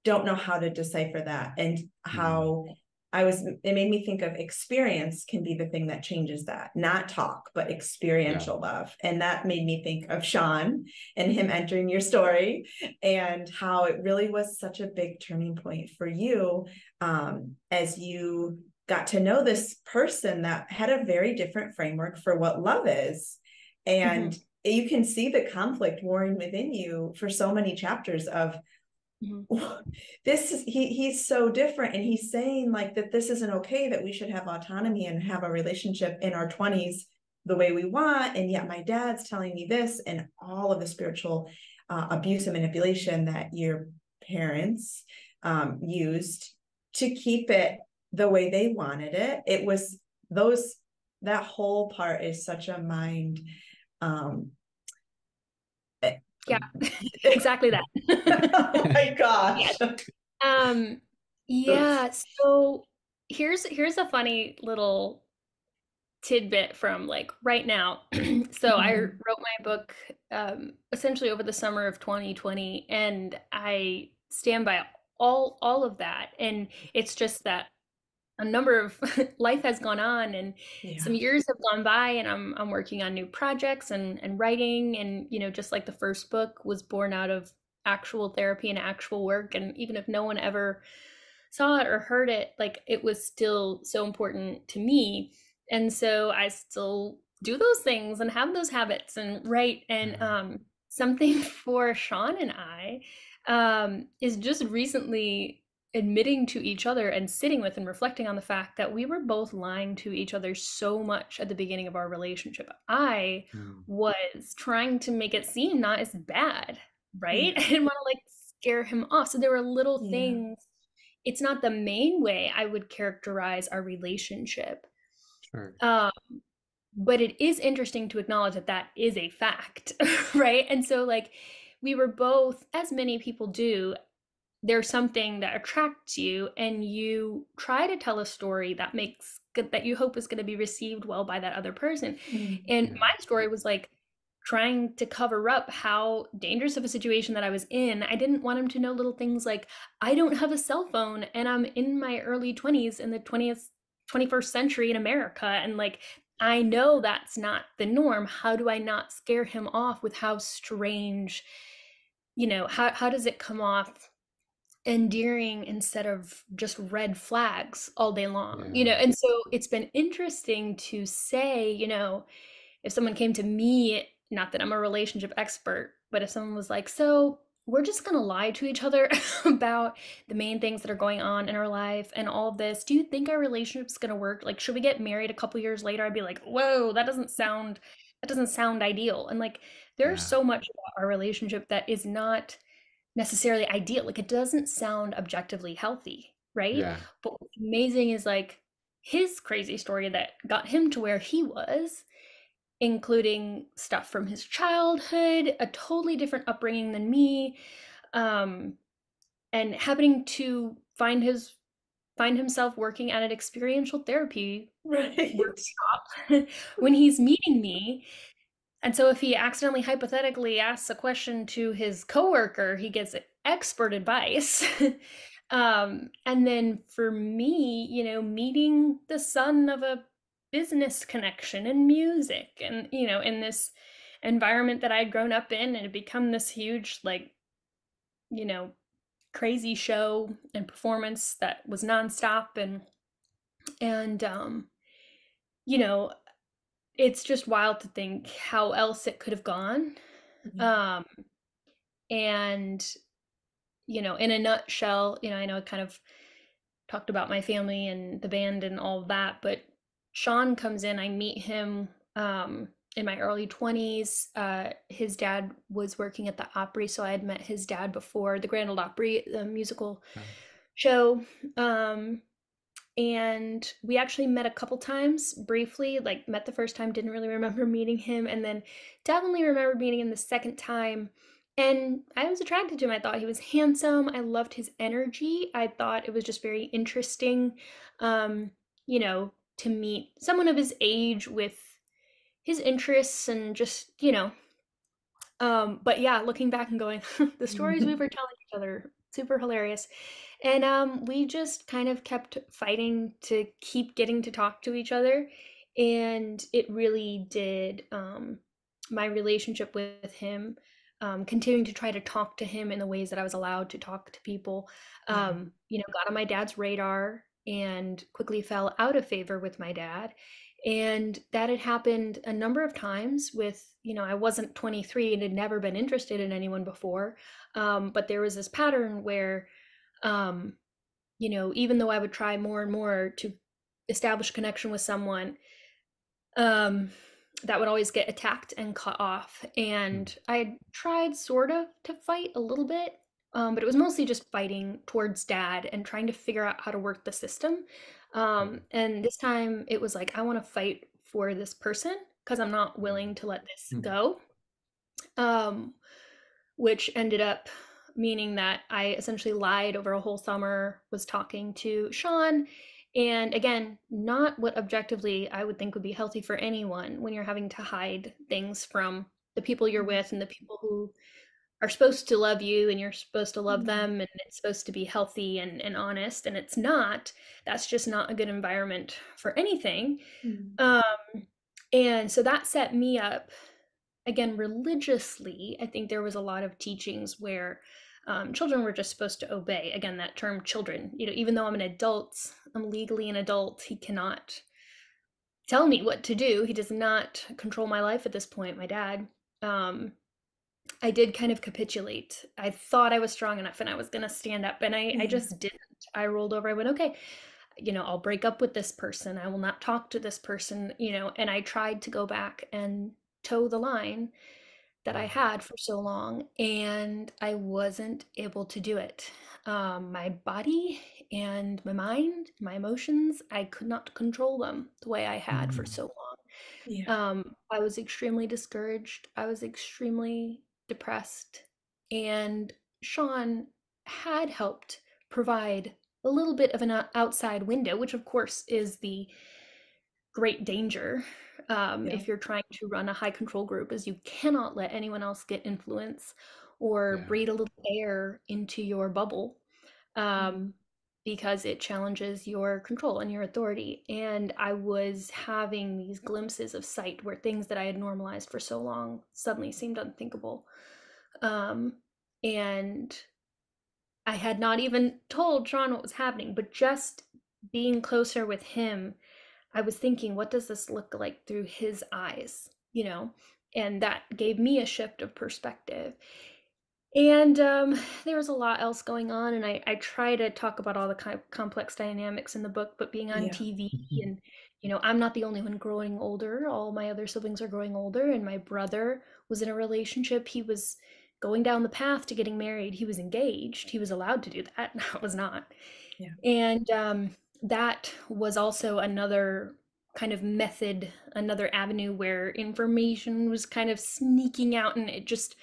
Speaker 1: don't know how to decipher that, and how it made me think of experience can be the thing that changes that, not talk, but experiential love. And that made me think of Sean and him entering your story, and how it really was such a big turning point for you as you got to know this person that had a very different framework for what love is. And you can see the conflict warring within you for so many chapters of this is he's so different, and he's saying like that this isn't okay, that we should have autonomy and have a relationship in our 20s the way we want, and yet my dad's telling me this, and all of the spiritual abuse and manipulation that you're parents used to keep it the way they wanted it. It was that whole part is such a mind.
Speaker 2: Yeah, exactly that.
Speaker 1: Oh my gosh.
Speaker 2: Yeah, so here's a funny little tidbit from like right now. So I wrote my book essentially over the summer of 2020, and I stand by all of that. And it's just that a number of life has gone on, and some years have gone by, and I'm working on new projects and writing, and just like the first book was born out of actual therapy and actual work, and even if no one ever saw it or heard it, like it was still so important to me. And so I still do those things and have those habits and write. And something for Sean and I is just recently admitting to each other and sitting with and reflecting on the fact that we were both lying to each other so much at the beginning of our relationship. I was trying to make it seem not as bad, right? I didn't want to like scare him off. So there were little things. It's not the main way I would characterize our relationship.
Speaker 3: Sure.
Speaker 2: But it is interesting to acknowledge that that is a fact, right? And so like we were both, as many people do, there's something that attracts you and you try to tell a story that makes good, that you hope is going to be received well by that other person. And my story was like trying to cover up how dangerous of a situation that I was in. I didn't want him to know little things like I don't have a cell phone and I'm in my early 20s in the 21st century in America, and like I know that's not the norm. How do I not scare him off with how strange, how does it come off endearing instead of just red flags all day long? And so it's been interesting to say, if someone came to me, not that I'm a relationship expert, but if someone was like, so we're just going to lie to each other about the main things that are going on in our life and all of this, do you think our relationship's going to work? Like, should we get married a couple years later? I'd be like, whoa, that doesn't sound ideal. And like, there's so much about our relationship that is not necessarily ideal. Like, it doesn't sound objectively healthy, right? But what's amazing is like his crazy story that got him to where he was, including stuff from his childhood, a totally different upbringing than me, and happening to find himself working at an experiential therapy workshop when he's meeting me. And so if he accidentally hypothetically asks a question to his coworker, he gets expert advice. And then for me, meeting the son of a business connection and music, and in this environment that I'd grown up in, and it become this huge like crazy show and performance that was nonstop, and it's just wild to think how else it could have gone. And in a nutshell, I know I kind of talked about my family and the band and all of that, but Sean comes in, I meet him in my early 20s. His dad was working at the Opry, so I had met his dad before, the Grand Ole Opry, the musical show. And we actually met a couple times briefly, like met the first time, didn't really remember meeting him, and then definitely remember meeting him the second time. And I was attracted to him. I thought he was handsome. I loved his energy. I thought it was just very interesting, to meet someone of his age with his interests and just, but yeah, looking back and going, the stories we were telling each other, super hilarious. And we just kind of kept fighting to keep getting to talk to each other. And it really did, my relationship with him, continuing to try to talk to him in the ways that I was allowed to talk to people, got on my dad's radar and quickly fell out of favor with my dad. And that had happened a number of times with, I wasn't 23 and had never been interested in anyone before. But there was this pattern where, even though I would try more and more to establish a connection with someone, that would always get attacked and cut off. And I tried sort of to fight a little bit, But it was mostly just fighting towards dad and trying to figure out how to work the system. And this time it was like, I want to fight for this person because I'm not willing to let this go. Um, which ended up meaning that I essentially lied over a whole summer, was talking to Sean. And again, not what objectively I would think would be healthy for anyone when you're having to hide things from the people you're with and the people who are supposed to love you and you're supposed to love them, and it's supposed to be healthy and honest, and it's not. That's just not a good environment for anything. Um, and so that set me up again religiously. I think there was a lot of teachings where children were just supposed to obey. Again, that term children, even though I'm an adult, I'm legally an adult, he cannot tell me what to do. He does not control my life at this point, my dad. I did kind of capitulate. I thought I was strong enough and I was going to stand up, and I just didn't. I rolled over. I went, okay, I'll break up with this person. I will not talk to this person, and I tried to go back and toe the line that I had for so long, and I wasn't able to do it. My body and my mind, my emotions, I could not control them the way I had for so long. I was extremely discouraged. I was extremely depressed. And Sean had helped provide a little bit of an outside window, which of course is the great danger if you're trying to run a high control group, is you cannot let anyone else get influence or breathe a little air into your bubble. Because it challenges your control and your authority. And I was having these glimpses of sight where things that I had normalized for so long suddenly seemed unthinkable. And I had not even told Sean what was happening, but just being closer with him, I was thinking, what does this look like through his eyes? And that gave me a shift of perspective. And there was a lot else going on, and I try to talk about all the complex dynamics in the book, but being on TV, and I'm not the only one growing older. All my other siblings are growing older, and my brother was in a relationship. He was going down the path to getting married. He was engaged. He was allowed to do that. I was not. And that was also another kind of method, another avenue where information was kind of sneaking out, and it just,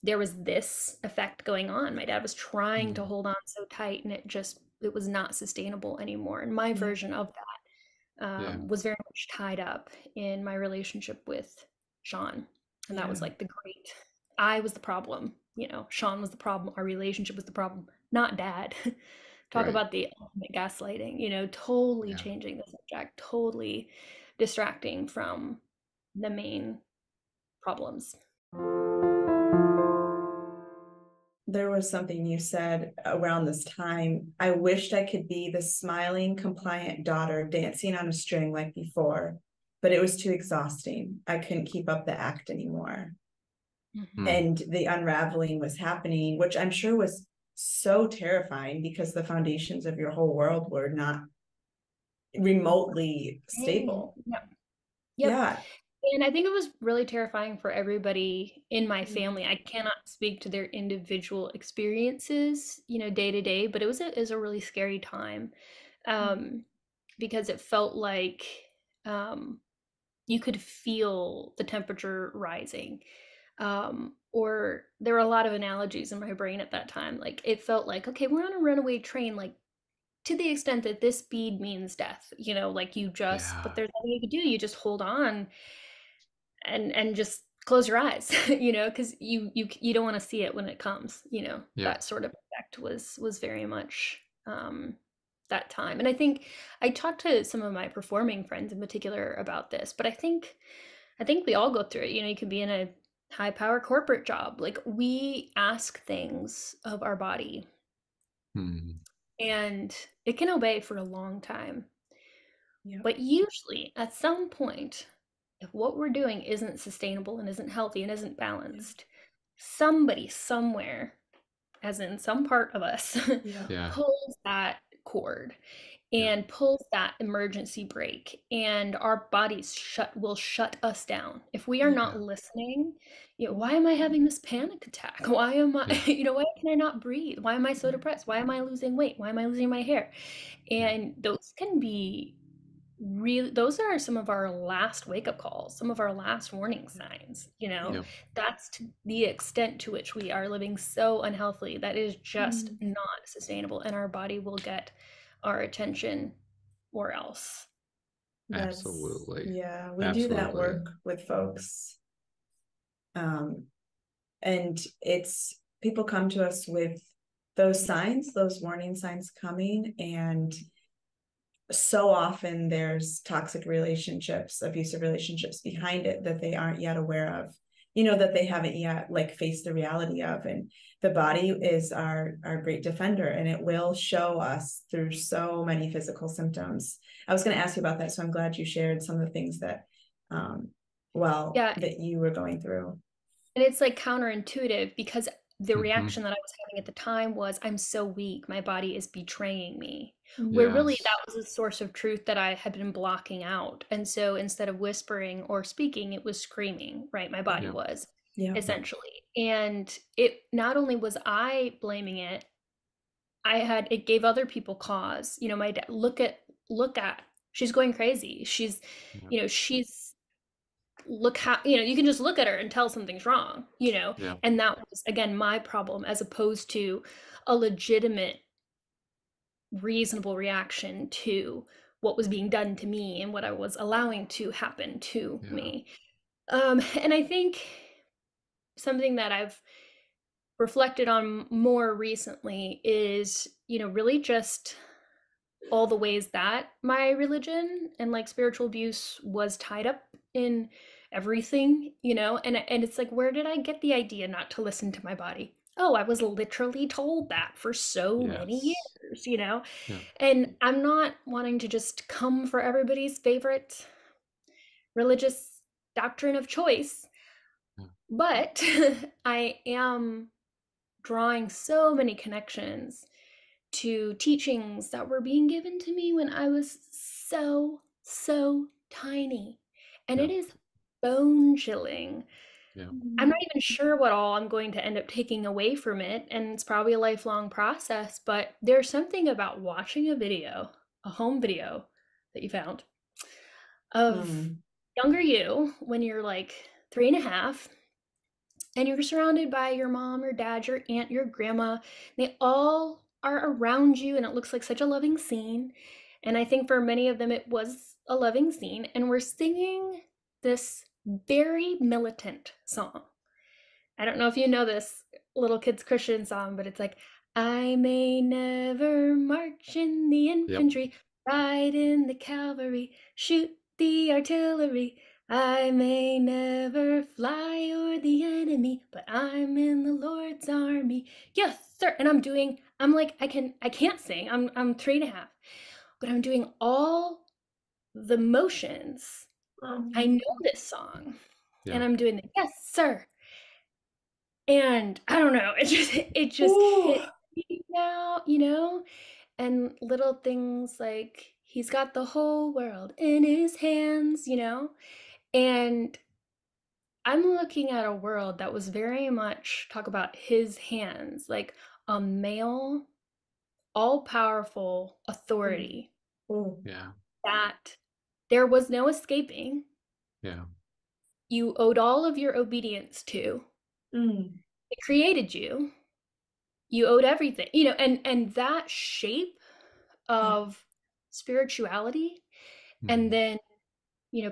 Speaker 2: there was this effect going on. My dad was trying to hold on so tight, and it was not sustainable anymore. And my version of that was very much tied up in my relationship with Sean. And that was like I was the problem, Sean was the problem. Our relationship was the problem, not dad. Talk about the ultimate gaslighting, totally changing the subject, totally distracting from the main problems.
Speaker 1: There was something you said around this time. I wished I could be the smiling, compliant daughter dancing on a string like before, but it was too exhausting. I couldn't keep up the act anymore. And the unraveling was happening, which I'm sure was so terrifying because the foundations of your whole world were not remotely stable.
Speaker 2: And I think it was really terrifying for everybody in my family. I cannot speak to their individual experiences, day to day, but it was a really scary time because it felt like you could feel the temperature rising. Or there were a lot of analogies in my brain at that time. Like it felt like, okay, we're on a runaway train, like to the extent that this speed means death, like but there's nothing you can do. You just hold on and just close your eyes, because you don't want to see it when it comes, that sort of effect was very much that time. And I think I talked to some of my performing friends in particular about this, but I think we all go through it. You can be in a high power corporate job. Like we ask things of our body and it can obey for a long time. But usually at some point, if what we're doing isn't sustainable and isn't healthy and isn't balanced, somebody somewhere, as in some part of us, pulls that cord. and pulls that emergency brake, and our bodies will shut us down if we are not listening. Why am I having this panic attack? Why am I why can I not breathe? Why am I so depressed? Why am I losing weight? Why am I losing my hair? And those can be really, those are some of our last wake-up calls, some of our last warning signs. That's to the extent to which we are living so unhealthily that is just not sustainable, and our body will get our attention or else.
Speaker 3: Absolutely.
Speaker 1: Yeah, we do that work with folks. And it's, people come to us with those signs, those warning signs coming, and so often there's toxic relationships, abusive relationships behind it that they aren't yet aware of, that they haven't yet faced the reality of. And the body is our great defender, and it will show us through so many physical symptoms. I was going to ask you about that, so I'm glad you shared some of the things that that you were going through.
Speaker 2: And it's counterintuitive, because the reaction that I was having at the time was, I'm so weak, my body is betraying me. Where really that was a source of truth that I had been blocking out. And so instead of whispering or speaking, it was screaming, right? My body was essentially. And it, not only was I blaming it, it gave other people cause. My dad, look at, she's going crazy. She's, look how, you can just look at her and tell something's wrong, and that was, again, my problem, as opposed to a legitimate, reasonable reaction to what was being done to me and what I was allowing to happen to me. And I think something that I've reflected on more recently is, really just all the ways that my religion and spiritual abuse was tied up in everything, and it's where did I get the idea not to listen to my body? Oh, I was literally told that for so many years, and I'm not wanting to just come for everybody's favorite religious doctrine of choice, but I am drawing so many connections to teachings that were being given to me when I was so tiny. And it is bone chilling. I'm not even sure what all I'm going to end up taking away from it, and it's probably a lifelong process, but there's something about watching a home video that you found of younger you when you're 3.5, and you're surrounded by your mom, your dad, your aunt, your grandma. They all are around you, and it looks like such a loving scene. And I think for many of them, it was a loving scene. And we're singing this very militant song. I don't know if you know this little kids Christian song, but it's I may never march in the infantry, ride in the cavalry, shoot the artillery. I may never fly o'er the enemy, but I'm in the Lord's army. Yes, sir. And I can't sing. I'm 3.5, but I'm doing all the motions. I know this song, and I'm doing the yes, sir. And I don't know, it just hit me now, and little things like he's got the whole world in his hands, and I'm looking at a world that was very much, talk about his hands, like a male, all-powerful authority that there was no escaping. You owed all of your obedience to. It created you. You owed everything, and that shape of spirituality. And then,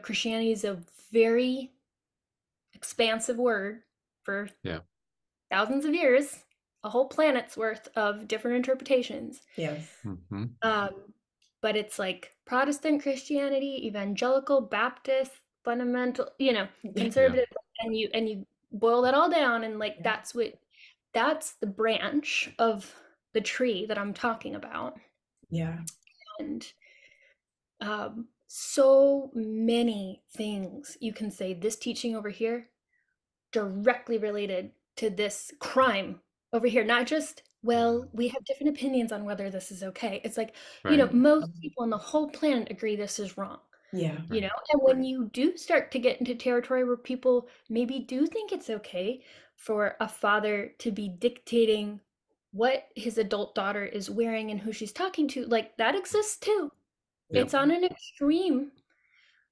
Speaker 2: Christianity is a very expansive word for thousands of years, a whole planet's worth of different interpretations. But it's Protestant Christianity, evangelical, Baptist, fundamental, conservative, and you boil that all down, and that's the branch of the tree that I'm talking about. And so many things you can say, this teaching over here directly related to this crime over here, not just well, we have different opinions on whether this is okay. It's like,
Speaker 3: Right.
Speaker 2: most people on the whole planet agree this is wrong.
Speaker 1: Yeah.
Speaker 2: And when you do start to get into territory where people maybe do think it's okay for a father to be dictating what his adult daughter is wearing and who she's talking to, like, that exists too.
Speaker 3: Yep.
Speaker 2: It's on an extreme,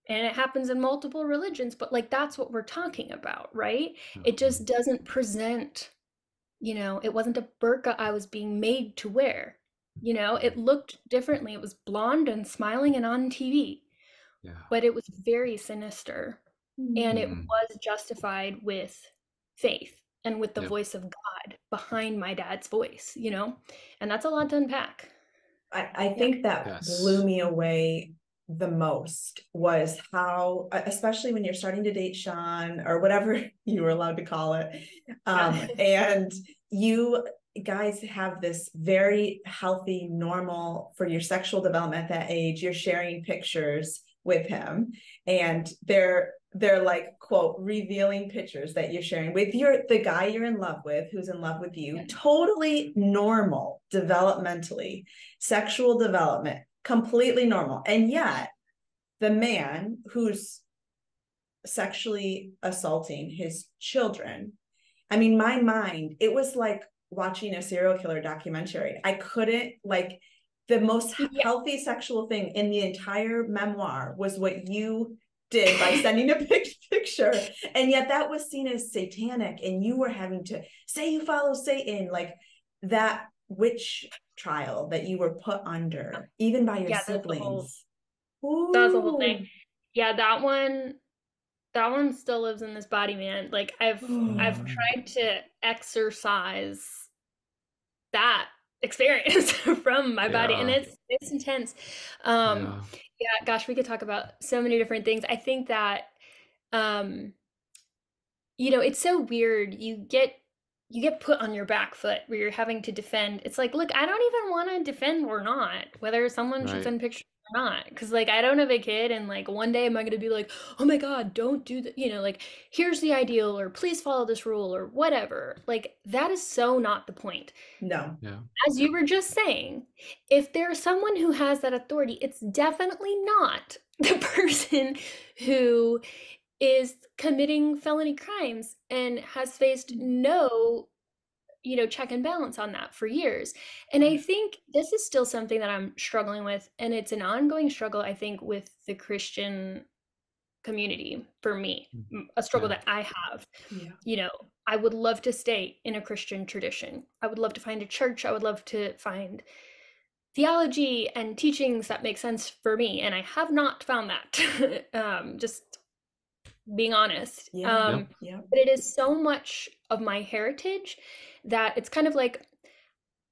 Speaker 2: and it happens in multiple religions, but like, that's what we're talking about, right? It just doesn't present, it wasn't a burqa I was being made to wear. It looked differently. It was blonde and smiling and on TV.
Speaker 3: Yeah.
Speaker 2: But it was very sinister, and it
Speaker 3: Mhm.
Speaker 2: was justified with faith and with the
Speaker 3: Yep.
Speaker 2: voice of God behind my dad's voice, and that's a lot to unpack.
Speaker 1: I think that blew me away the most was how, especially when you're starting to date Sean or whatever you were allowed to call it, and you guys have this very healthy, normal for your sexual development at that age. You're sharing pictures with him, and they're like, quote, revealing pictures that you're sharing with the guy you're in love with, who's in love with you. Totally normal developmentally, sexual development, completely normal. And yet the man who's sexually assaulting his children, I mean, my mind, it was like watching a serial killer documentary. I couldn't, like, the most healthy sexual thing in the entire memoir was what you did by sending a picture. And yet that was seen as satanic, and you were having to say you follow Satan, like that witch trial that you were put under, even by your siblings.
Speaker 2: That's the whole thing. Yeah, that one still lives in this body, man. Like, I've tried to exercise that experience from my body, and it's intense. Gosh, we could talk about so many different things. I think that it's so weird. You get put on your back foot where you're having to defend. It's like, look, I don't even want to defend or not whether someone should send pictures or not, because like, I don't have a kid, and like, one day am I going to be like, oh my god, don't do that, like, here's the ideal, or please follow this rule, or whatever. Like, that is so not the point.
Speaker 1: No.
Speaker 2: As you were just saying, if there's someone who has that authority, it's definitely not the person who is committing felony crimes and has faced no check and balance on that for years. And I think this is still something that I'm struggling with, and it's an ongoing struggle, I think, with the Christian community for me, a struggle that I have. I would love to stay in a Christian tradition. I would love to find a church. I would love to find theology and teachings that make sense for me, and I have not found that. Just being honest. But it is so much of my heritage that it's kind of like,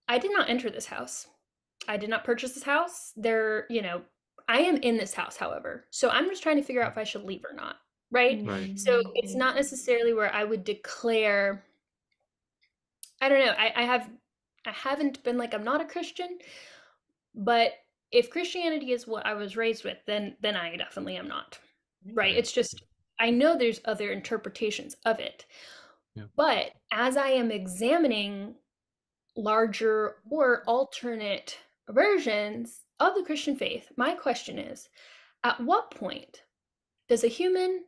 Speaker 2: I did not enter this house. I did not purchase this house. I am in this house, however. So I'm just trying to figure out if I should leave or not. Right? So it's not necessarily where I would declare, I don't know. I haven't been like, I'm not a Christian, but if Christianity is what I was raised with, then I definitely am not. Right? It's just, I know there's other interpretations of it, but as I am examining larger or alternate versions of the Christian faith, my question is, at what point does a human,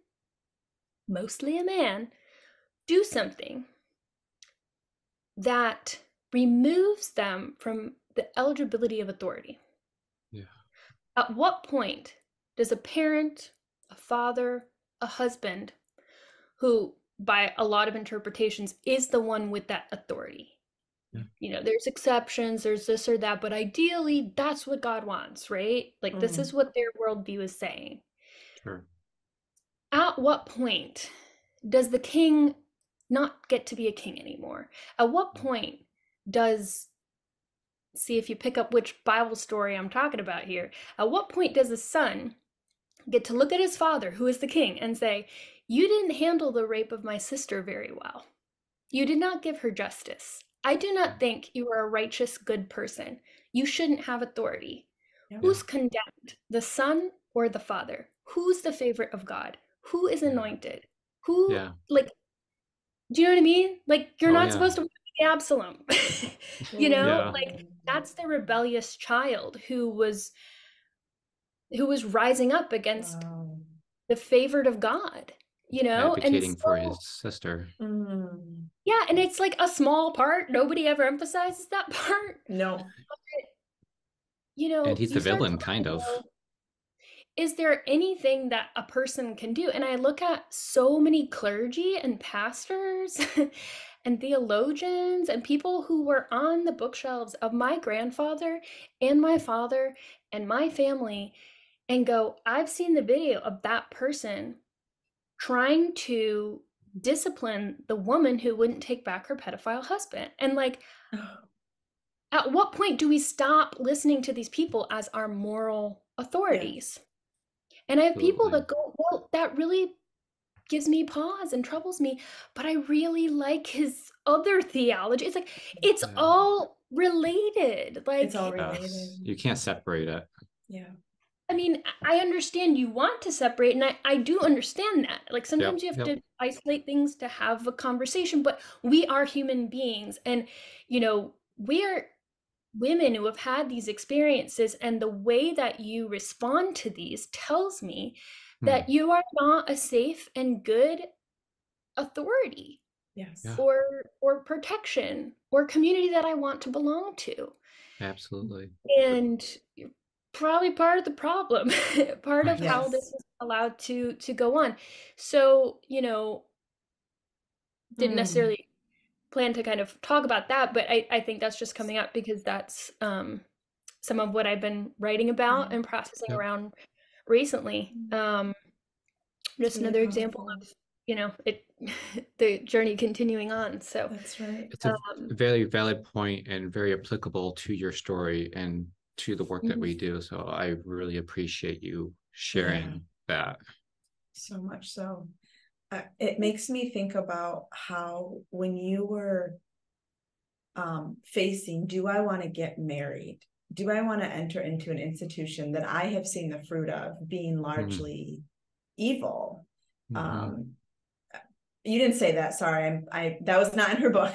Speaker 2: mostly a man, do something that removes them from the eligibility of authority? At what point does a parent, a father, a husband, who by a lot of interpretations is the one with that authority? There's exceptions, there's this or that, but ideally that's what God wants, right? Like, this is what their worldview is saying. At what point does the king not get to be a king anymore? At what point does, see if you pick up which Bible story I'm talking about here, at what point does the son get to look at his father, who is the king, and say, you didn't handle the rape of my sister very well. You did not give her justice. I do not think you are a righteous, good person. You shouldn't have authority. Who's condemned, the son or the father? Who's the favorite of God? Who is anointed? Who, like, do you know what I mean? Like, you're not supposed to Absalom. You
Speaker 1: Ooh.
Speaker 2: know,
Speaker 3: Yeah.
Speaker 2: like that's the rebellious child who was rising up against
Speaker 1: Wow.
Speaker 2: the favored of God, you know? And
Speaker 3: Advocating for
Speaker 2: so,
Speaker 3: his sister.
Speaker 1: Mm.
Speaker 2: yeah, and it's like a small part. Nobody ever emphasizes that part.
Speaker 1: No.
Speaker 2: You
Speaker 3: And
Speaker 2: know,
Speaker 3: he's the
Speaker 2: you start
Speaker 3: villain,
Speaker 2: to
Speaker 3: kind of.
Speaker 2: go, is there anything that a person can do? And I look at so many clergy and pastors and theologians and people who were on the bookshelves of my grandfather and my father and my family and go, I've seen the video of that person trying to discipline the woman who wouldn't take back her pedophile husband. And like, at what point do we stop listening to these people as our moral authorities?
Speaker 1: Yes.
Speaker 2: And I have people
Speaker 3: Absolutely.
Speaker 2: that go, well, that really gives me pause and troubles me, but I really like his other theology. It's like, it's
Speaker 3: Yeah.
Speaker 2: all related.
Speaker 1: It's all
Speaker 2: Like,
Speaker 1: related.
Speaker 3: Yes. You can't separate it.
Speaker 1: Yeah.
Speaker 2: I mean, I understand you want to separate, and I do understand that. Like, sometimes
Speaker 3: Yep.
Speaker 2: you have
Speaker 3: Yep.
Speaker 2: to isolate things to have a conversation, but we are human beings. And, you know, we are women who have had these experiences, and the way that you respond to these tells me that you are not a safe and good authority
Speaker 1: Yes.
Speaker 3: Yeah.
Speaker 2: or protection or community that I want to belong to.
Speaker 3: Absolutely.
Speaker 2: And you're probably part of the problem, part of how this
Speaker 1: Yes.
Speaker 2: is allowed to go on. So, you know, didn't
Speaker 1: Mm.
Speaker 2: necessarily plan to kind of talk about that, but I think that's just coming up because that's some of what I've been writing about and processing
Speaker 3: Yep.
Speaker 2: around recently.
Speaker 1: It's
Speaker 2: Just
Speaker 1: very
Speaker 2: another example
Speaker 1: powerful.
Speaker 2: of, you know, it the journey continuing on. So
Speaker 1: That's right.
Speaker 3: It's a very valid point and very applicable to your story and to the work that we do. So I really appreciate you sharing that.
Speaker 1: So much so. It makes me think about how when you were facing, do I want to get married? Do I want to enter into an institution that I have seen the fruit of being largely evil? You didn't say that. Sorry, I that was not in her book.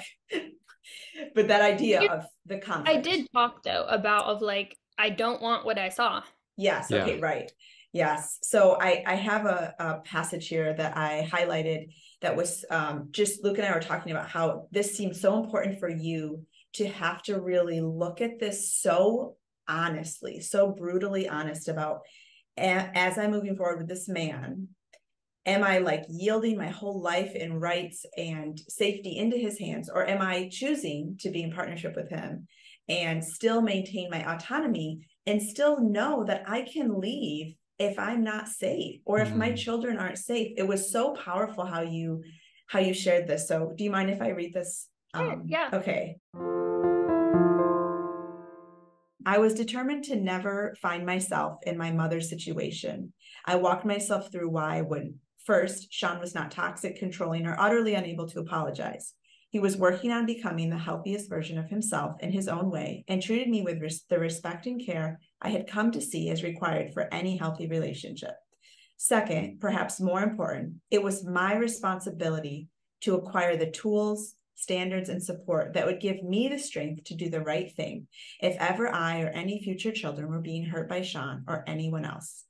Speaker 1: But that idea of the
Speaker 2: I
Speaker 1: conflict.
Speaker 2: did talk though about of like, I don't want what I saw.
Speaker 1: Yes.
Speaker 3: Yeah.
Speaker 1: Okay. Right. Yes. So I have a passage here that I highlighted that was just Luke and I were talking about how this seems so important for you to have to really look at this so honestly, so brutally honest about as I'm moving forward with this man, am I like yielding my whole life and rights and safety into his hands, or am I choosing to be in partnership with him and still maintain my autonomy and still know that I can leave if I'm not safe or if my children aren't safe? It was so powerful how you shared this. So do you mind if I read this?
Speaker 2: Sure, yeah.
Speaker 1: Okay. I was determined to never find myself in my mother's situation. I walked myself through why I wouldn't. First, Sean was not toxic, controlling, or utterly unable to apologize. He was working on becoming the healthiest version of himself in his own way and treated me with the respect and care I had come to see as required for any healthy relationship. Second, perhaps more important, it was my responsibility to acquire the tools, standards, and support that would give me the strength to do the right thing if ever I or any future children were being hurt by Sean or anyone else.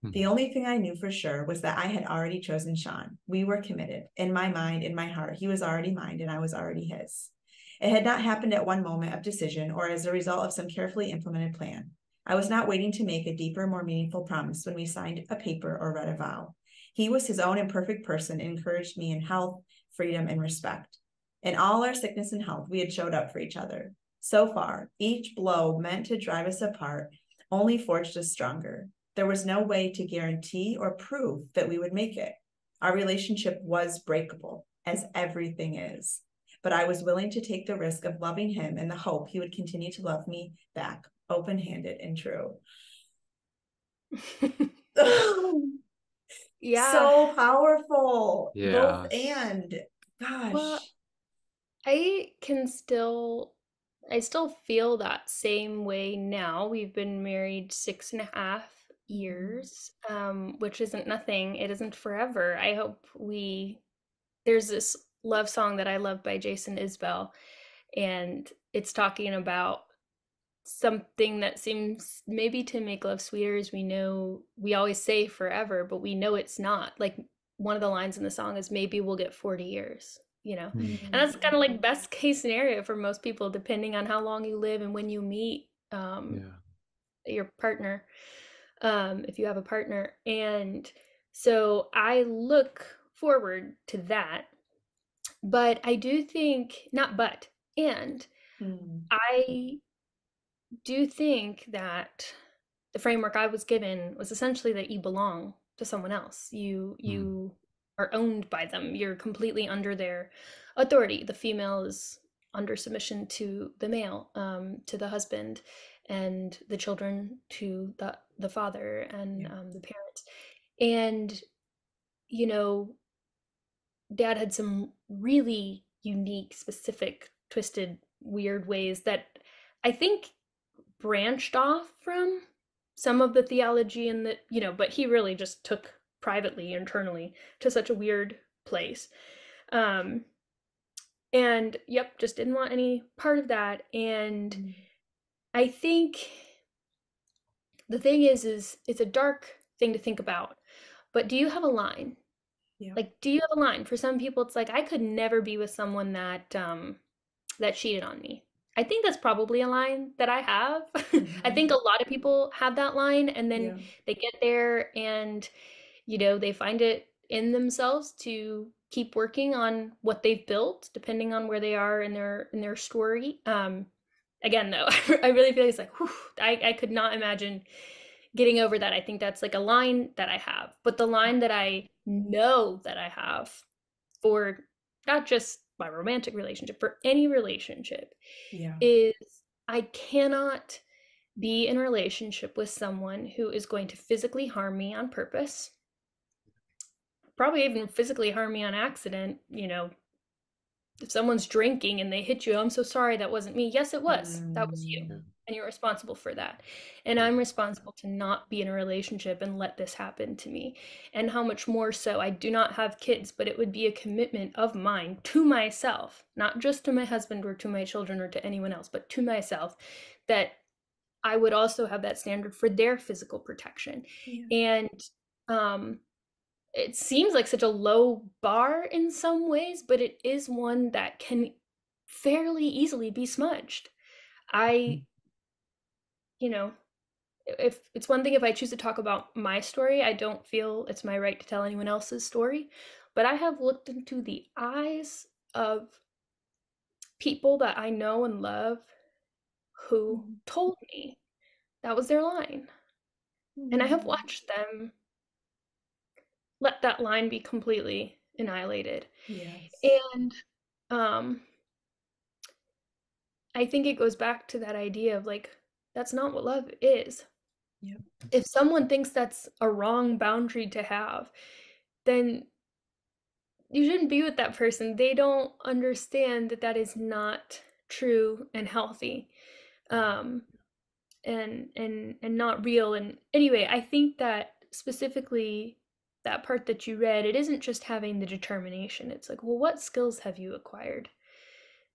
Speaker 1: The only thing I knew for sure was that I had already chosen Sean. We were committed. In my mind, in my heart, he was already mine and I was already his. It had not happened at one moment of decision or as a result of some carefully implemented plan. I was not waiting to make a deeper, more meaningful promise when we signed a paper or read a vow. He was his own imperfect person and encouraged me in health, freedom, and respect. In all our sickness and health, we had showed up for each other. So far, each blow meant to drive us apart only forged us stronger. There was no way to guarantee or prove that we would make it. Our relationship was breakable, as everything is. But I was willing to take the risk of loving him in the hope he would continue to love me back, open-handed and true.
Speaker 2: Yeah.
Speaker 1: So powerful.
Speaker 3: Yeah.
Speaker 1: Both and. Gosh.
Speaker 2: Well, I still feel that same way now. We've been married 6.5 years, which isn't nothing. It isn't forever. I hope there's this love song that I love by Jason Isbell And it's talking about something that seems maybe to make love sweeter, as we know, we always say forever, but we know it's not. Like one of the lines in the song is maybe we'll get 40 years, you know? And that's kind of like best case scenario for most people, depending on how long you live and when you meet your partner, if you have a partner. And so I look forward to that. But I do think, not but, and I do think that the framework I was given was essentially that you belong to someone else. You are owned by them. You're completely under their authority. The female is under submission to the male, to the husband, and the children to the father and the parents. And you know, Dad had some really unique, specific, twisted, weird ways that I think branched off from some of the theology and the, you know, but he really just took privately, internally to such a weird place. And yep, just didn't want any part of that. And I think the thing is it's a dark thing to think about, but do you have a line?
Speaker 1: Yeah.
Speaker 2: Like, do you have a line? For some people, it's like, I could never be with someone that that cheated on me. I think that's probably a line that I have. I think a lot of people have that line, and then they get there and, you know, they find it in themselves to keep working on what they've built, depending on where they are in their story. Again, though, I really feel like it's like, whew, I could not imagine getting over that. I think that's like a line that I have. But the line that I know that I have for not just my romantic relationship, for any relationship, is I cannot be in a relationship with someone who is going to physically harm me on purpose, probably even physically harm me on accident. You know, if someone's drinking and they hit you, I'm so sorry, that wasn't me. Yes, it was. That was you. And you're responsible for that. And I'm responsible to not be in a relationship and let this happen to me. And how much more so, I do not have kids, but it would be a commitment of mine to myself, not just to my husband or to my children or to anyone else, but to myself, that I would also have that standard for their physical protection. And it seems like such a low bar in some ways, but it is one that can fairly easily be smudged. You know, if it's one thing if I choose to talk about my story, I don't feel it's my right to tell anyone else's story, but I have looked into the eyes of people that I know and love who told me that was their line. And I have watched them let that line be completely annihilated. And I think it goes back to that idea of like, that's not what love is. If someone thinks that's a wrong boundary to have, then you shouldn't be with that person. They don't understand that that is not true and healthy, and not real. And anyway, I think that specifically that part that you read, it isn't just having the determination. It's like, well, what skills have you acquired?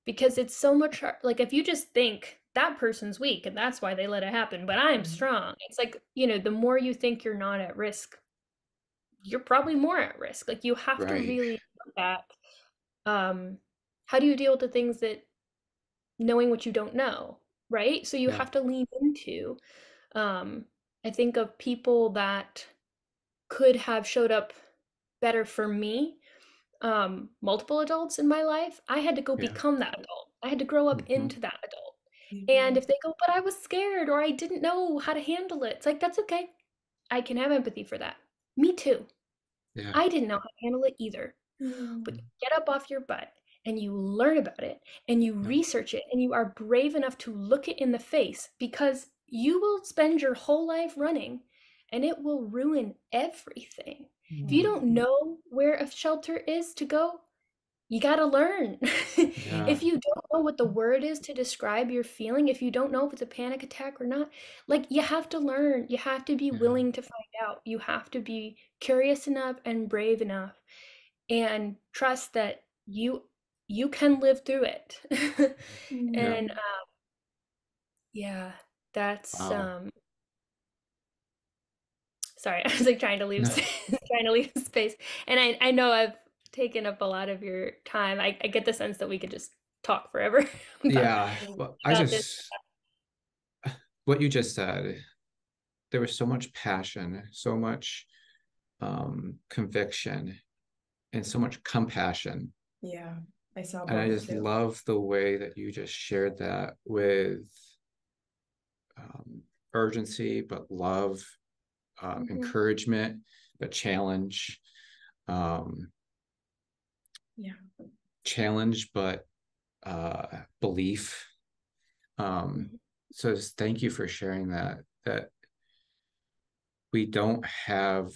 Speaker 2: Because it's so much like, if you just think that person's weak and that's why they let it happen, but I'm strong. It's like, you know, the more you think you're not at risk, you're probably more at risk. Like, you have to really look at how do you deal with the things that, knowing what you don't know, right? So you have to lean into, I think of people that could have showed up better for me, multiple adults in my life. I had to go become that adult. I had to grow up into that adult. And if they go, but I was scared or I didn't know how to handle it, it's like, that's okay. I can have empathy for that. Me too. I didn't know how to handle it either. But you get up off your butt and you learn about it and you research it and you are brave enough to look it in the face, because you will spend your whole life running and it will ruin everything. If you don't know where a shelter is to go, you got to learn. If you don't know what the word is to describe your feeling, if you don't know if it's a panic attack or not, like, you have to learn. You have to be willing to find out. You have to be curious enough and brave enough and trust that you you can live through it.
Speaker 3: Yeah.
Speaker 2: And yeah, that's
Speaker 3: Wow.
Speaker 2: sorry, I was like trying to leave
Speaker 3: No.
Speaker 2: trying to leave space. And I know I've taken up a lot of your time. I get the sense that we could just talk forever about
Speaker 3: Yeah. Well,
Speaker 2: about this.
Speaker 3: What you just said, there was so much passion, so much conviction, and so much compassion.
Speaker 1: Yeah, I saw
Speaker 3: And I
Speaker 1: both
Speaker 3: just
Speaker 1: too.
Speaker 3: love the way that you just shared that with urgency, but love, encouragement, but challenge, um,
Speaker 1: Yeah.
Speaker 3: challenge, but belief. So just thank you for sharing that. That we don't have,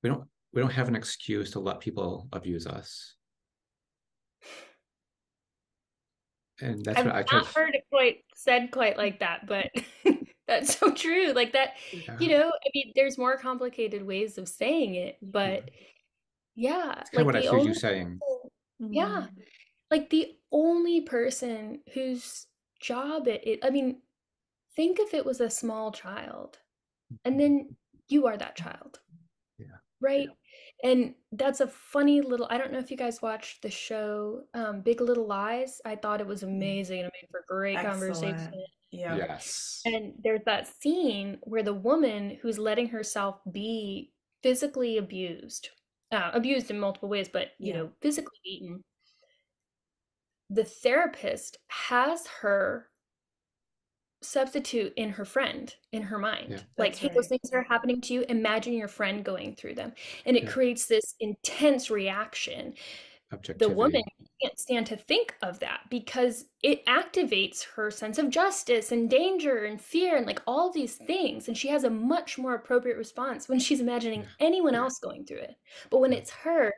Speaker 3: we don't, we don't have an excuse to let people abuse us. And that's
Speaker 2: I've
Speaker 3: what I try.
Speaker 2: not heard it quite said quite like that, but that's so true. Like that,
Speaker 3: Yeah.
Speaker 2: I mean, there's more complicated ways of saying it, but yeah,
Speaker 3: It's kind of
Speaker 2: like
Speaker 3: what I
Speaker 2: the
Speaker 3: hear you
Speaker 2: only
Speaker 3: saying.
Speaker 2: yeah,
Speaker 1: Mhm.
Speaker 2: like the only person whose job I mean, think if it was a small child, and then you are that child,
Speaker 3: Yeah.
Speaker 2: right? And that's a funny little, I don't know if you guys watched the show Big Little Lies. I thought it was amazing and it made for great conversation.
Speaker 1: Excellent. Yeah.
Speaker 3: Yes.
Speaker 2: And there's that scene where the woman who's letting herself be physically abused, abused in multiple ways, but
Speaker 1: Yeah.
Speaker 2: physically beaten, the therapist has her substitute in her friend in her
Speaker 3: Yeah.
Speaker 2: mind, like,
Speaker 1: That's
Speaker 2: hey, those
Speaker 1: right.
Speaker 2: things that are happening to you, imagine your friend going through them, and it
Speaker 3: Yeah.
Speaker 2: creates this intense reaction. The woman
Speaker 3: Objectivity.
Speaker 2: can't stand to think of that because it activates her sense of justice and danger and fear and like all these things. And she has a much more appropriate response when she's imagining
Speaker 3: Yeah.
Speaker 2: anyone else going through it. But when
Speaker 3: Yeah.
Speaker 2: it's her,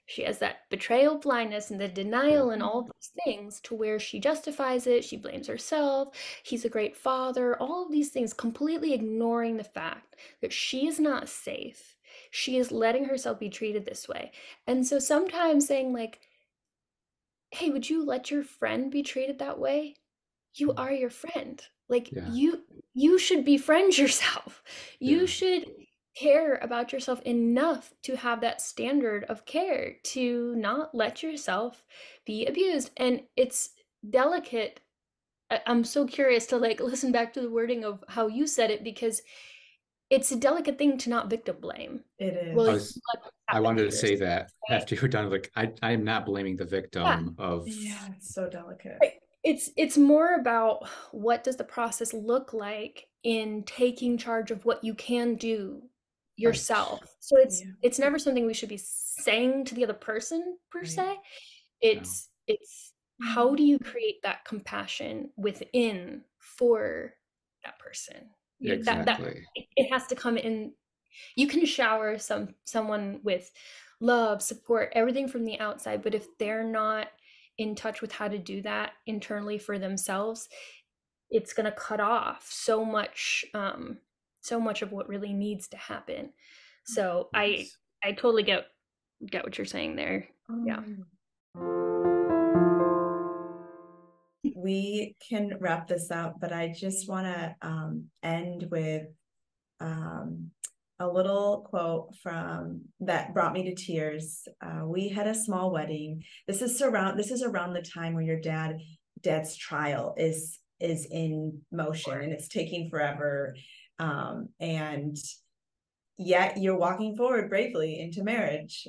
Speaker 2: she has that betrayal blindness and the
Speaker 3: Yeah.
Speaker 2: denial and all these things to where she justifies it. She blames herself. He's a great father. All of these things, completely ignoring the fact that she is not safe. She is letting herself be treated this way. And so sometimes saying, like, hey, would you let your friend be treated that way? You are your friend. Like
Speaker 3: Yeah.
Speaker 2: you should befriend yourself. You
Speaker 3: Yeah.
Speaker 2: should care about yourself enough to have that standard of care to not let yourself be abused. And it's delicate. I'm so curious to like listen back to the wording of how you said it, because it's a delicate thing to not victim blame.
Speaker 1: It
Speaker 2: Well,
Speaker 3: I
Speaker 2: you
Speaker 1: is.
Speaker 3: was
Speaker 2: let this
Speaker 3: I
Speaker 2: happen
Speaker 3: wanted
Speaker 2: to
Speaker 3: to say
Speaker 2: yourself,
Speaker 3: that
Speaker 2: right?
Speaker 3: after you're done, like I am not blaming the
Speaker 2: Yeah.
Speaker 3: victim of
Speaker 1: Yeah, it's so delicate.
Speaker 2: Right. It's more about what does the process look like in taking charge of what you can do
Speaker 3: right.
Speaker 2: yourself. So it's
Speaker 1: Yeah.
Speaker 2: it's never something we should be saying to the other person per
Speaker 1: Right.
Speaker 2: se.
Speaker 3: No.
Speaker 2: It's how do
Speaker 1: Mhm.
Speaker 2: you create that compassion within for that person? That
Speaker 3: Exactly.
Speaker 2: it has to come in. You can shower someone with love, support, everything from the outside, but if they're not in touch with how to do that internally for themselves, it's going to cut off so much of what really needs to happen. So I
Speaker 3: Yes.
Speaker 2: I totally get what you're saying there. Yeah.
Speaker 1: Um, we can wrap this up, but I just want to end with um, a little quote from that brought me to tears. We had a small wedding. This is around the time where your dad's trial is in motion and it's taking forever, and yet you're walking forward bravely into marriage.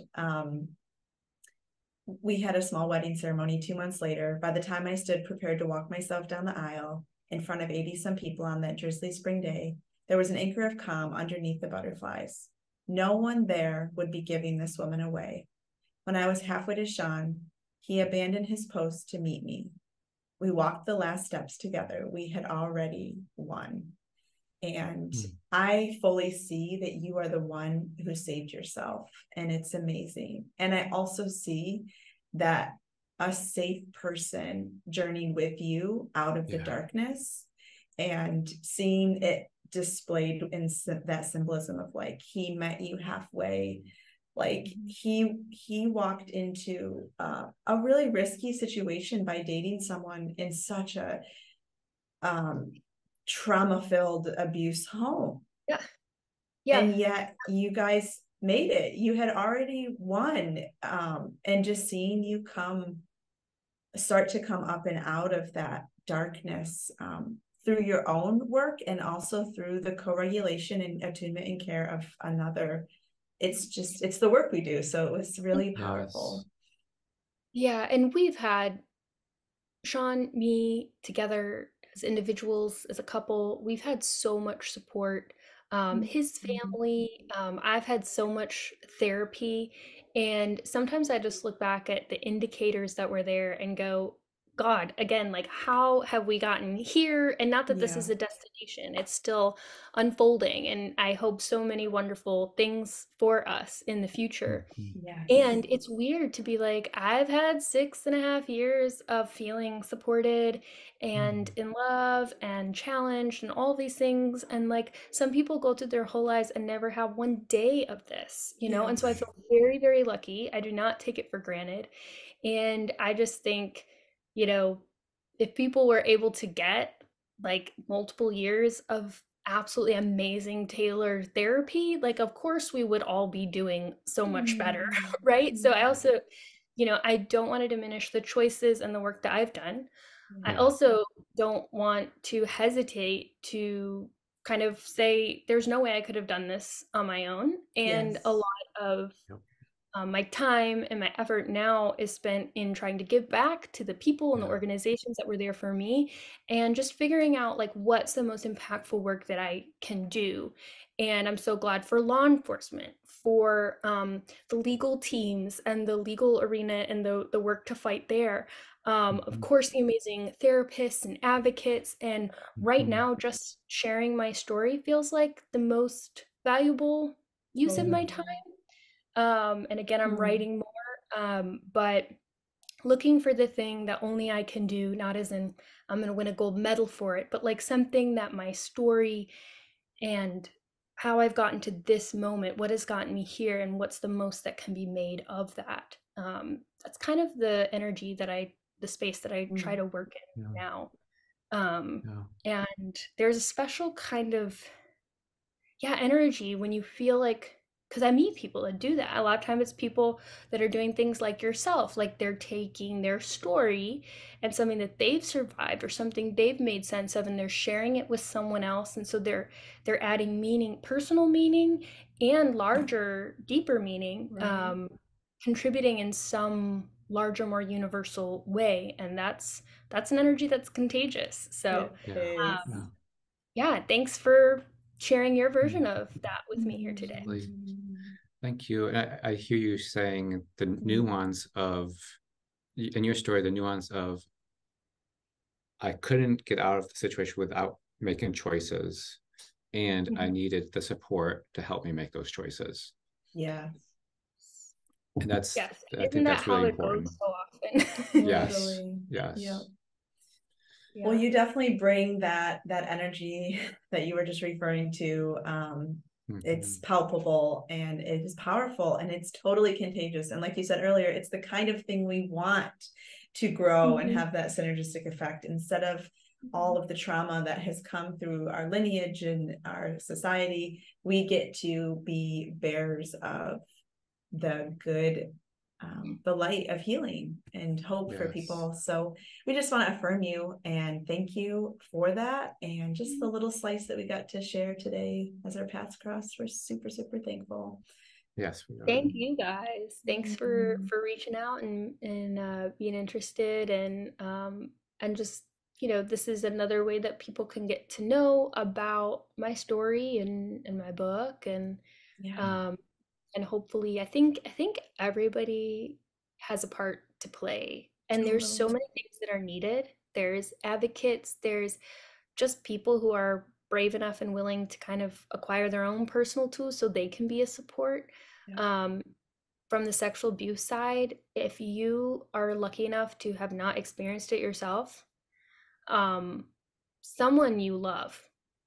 Speaker 1: We had a small wedding ceremony 2 months later. By the time I stood prepared to walk myself down the aisle in front of 80 some people on that drizzly spring day, there was an anchor of calm underneath the butterflies. No one there would be giving this woman away. When I was halfway to Sean, he abandoned his post to meet me. We walked the last steps together. We had already won. And I fully see that you are the one who saved yourself, and it's amazing. And I also see that a safe person journeying with you out of the
Speaker 3: Yeah.
Speaker 1: darkness, and seeing it displayed in that symbolism of like he met you halfway, Like he walked into a really risky situation by dating someone in such a trauma-filled abuse home.
Speaker 2: Yeah. Yeah.
Speaker 1: And yet you guys made it. You had already won. And just seeing you start to come up and out of that darkness through your own work, and also through the co-regulation and attunement and care of another. It's the work we do. So it was really powerful.
Speaker 2: Yeah. And we've had Sean, me together as individuals, as a couple, we've had so much support. His family, I've had so much therapy. And sometimes I just look back at the indicators that were there and go, God, again, like, how have we gotten here? And not that this is a destination, it's still unfolding. And I hope so many wonderful things for us in the future. And it's weird to be like, I've had 6.5 years of feeling supported and in love and challenged and all these things. And like, some people go through their whole lives and never have one day of this, you know? And so I feel very, very lucky. I do not take it for granted. And I just think, you know, if people were able to get like multiple years of absolutely amazing tailored therapy, like, of course we would all be doing so much better, right? So I also, you know, I don't want to diminish the choices and the work that I've done. I also don't want to hesitate to kind of say there's no way I could have done this on my own. And a lot of my time and my effort now is spent in trying to give back to the people and the organizations that were there for me, and just figuring out like what's the most impactful work that I can do. And I'm so glad for law enforcement, for the legal teams and the legal arena and the work to fight there. Of course, the amazing therapists and advocates. And right now, just sharing my story feels like the most valuable use of my time. And again, I'm writing more, but looking for the thing that only I can do, not as in I'm going to win a gold medal for it, but like something that my story and how I've gotten to this moment, what has gotten me here, and what's the most that can be made of that. That's kind of the energy the space that I try to work in now. And there's a special kind of energy when you feel like, because I meet people that do that. A lot of times it's people that are doing things like yourself, like they're taking their story and something that they've survived or something they've made sense of, and they're sharing it with someone else. And so they're adding meaning, personal meaning, and larger, deeper meaning, contributing in some larger, more universal way. And that's an energy that's contagious. So thanks for sharing your version of that with me here today.
Speaker 3: Thank you. And I hear you saying the nuance of, in your story, the nuance of, I couldn't get out of the situation without making choices, and I needed the support to help me make those choices.
Speaker 1: Yeah.
Speaker 3: And that's,
Speaker 2: yes.
Speaker 3: I think that's really important.
Speaker 2: Goes so often.
Speaker 3: Yes.
Speaker 1: Yeah. Well, you definitely bring that energy that you were just referring to. It's palpable and it is powerful and it's totally contagious. And like you said earlier, it's the kind of thing we want to grow and have that synergistic effect, instead of all of the trauma that has come through our lineage and our society. We get to be bearers of the good, the light of healing and hope for people. So we just want to affirm you and thank you for that. And just the little slice that we got to share today as our paths crossed, we're super, super thankful.
Speaker 3: Yes, we are.
Speaker 2: Thank you guys. Thanks for reaching out and being interested, and just, you know, this is another way that people can get to know about my story and my book, and and hopefully I think everybody has a part to play, and there's so many things that are needed. There's advocates, there's just people who are brave enough and willing to kind of acquire their own personal tools so they can be a support. From the sexual abuse side, if you are lucky enough to have not experienced it yourself, someone you love,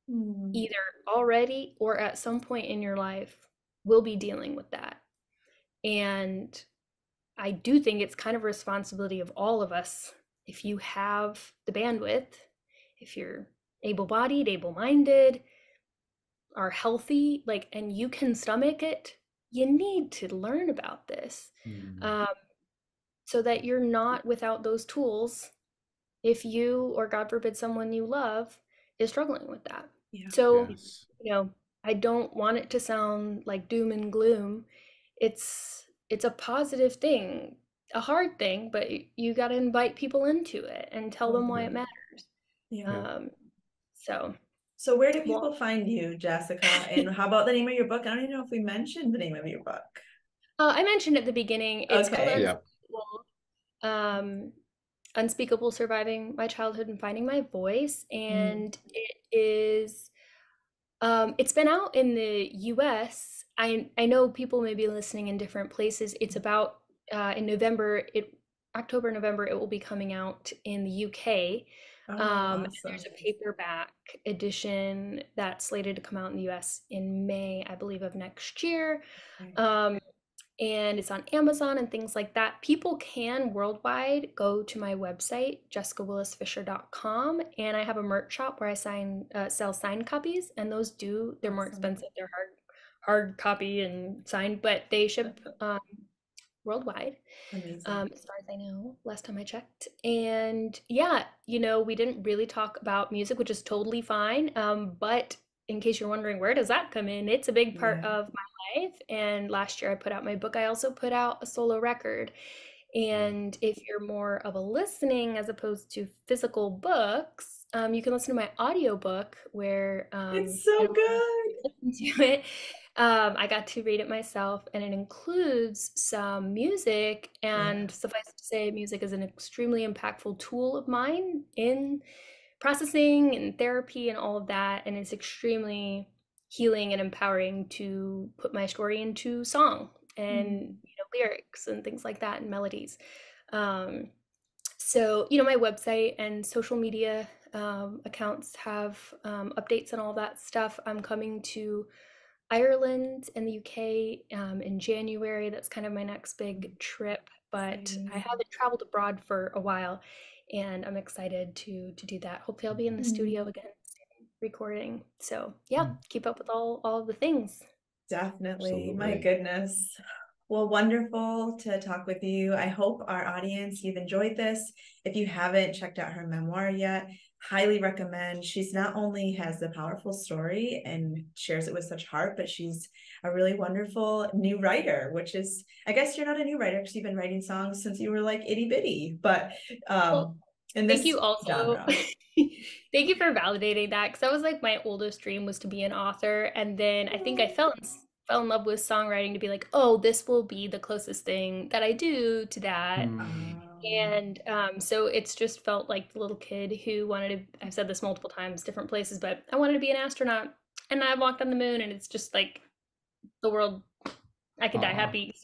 Speaker 2: either already or at some point in your life, will be dealing with that. And I do think it's kind of a responsibility of all of us, if you have the bandwidth, if you're able-bodied, able-minded, are healthy, like, and you can stomach it, you need to learn about this, so that you're not without those tools if you, or God forbid, someone you love is struggling with that.
Speaker 1: Yeah.
Speaker 2: So,
Speaker 3: Yes.
Speaker 2: I don't want it to sound like doom and gloom. It's a positive thing, a hard thing, but you got to invite people into it and tell them why it matters.
Speaker 1: Yeah.
Speaker 2: So
Speaker 1: where do
Speaker 2: well,
Speaker 1: people find you, Jessica? And how about the name of your book? I don't even know if we mentioned the name of your book.
Speaker 2: I mentioned at the beginning, it's called
Speaker 1: Okay.
Speaker 3: Yeah.
Speaker 2: Unspeakable: Surviving My Childhood and Finding My Voice. And it is, it's been out in the US. I know people may be listening in different places. It's about, in November, October, November, it will be coming out in the UK.
Speaker 1: Oh,
Speaker 2: And
Speaker 1: awesome.
Speaker 2: there's a paperback edition that's slated to come out in the US in May, I believe, of next year.
Speaker 1: Okay.
Speaker 2: And it's on Amazon and things like that. People can worldwide go to my website, jessicawillisfisher.com, and I have a merch shop where I sell signed copies, and those they're more expensive. They're hard copy and signed, but they ship worldwide.
Speaker 1: Amazing.
Speaker 2: As far as I know, last time I checked. And yeah, we didn't really talk about music, which is totally fine. But in case you're wondering, where does that come in? It's a big part of my life. And last year I put out my book. I also put out a solo record. And if you're more of a listening as opposed to physical books, you can listen to my audiobook where
Speaker 1: it's so good.
Speaker 2: Listen to it. I got to read it myself, and it includes some music. And suffice to say, music is an extremely impactful tool of mine in processing and therapy and all of that. And it's extremely healing and empowering to put my story into song and lyrics and things like that, and melodies. So, my website and social media accounts have updates and all that stuff. I'm coming to Ireland and the UK in January. That's kind of my next big trip, but I haven't traveled abroad for a while, and I'm excited to do that. Hopefully I'll be in the studio again soon, recording. So yeah, keep up with all of the things.
Speaker 1: Definitely.
Speaker 3: Absolutely.
Speaker 1: My goodness. Well, wonderful to talk with you. I hope our audience, you've enjoyed this. If you haven't checked out her memoir yet, highly recommend. She's not only has the powerful story and shares it with such heart, but she's a really wonderful new writer, which is, I guess you're not a new writer because you've been writing songs since you were like itty bitty, but in this
Speaker 2: thank you also.
Speaker 1: genre.
Speaker 2: Thank you for validating that, because that was like my oldest dream, was to be an author. And then I think I fell in love with songwriting to be like, oh, this will be the closest thing that I do to that. And so it's just felt like the little kid who wanted to, I've said this multiple times, different places, but I wanted to be an astronaut, and I walked on the moon, and it's just like the world, I could die happy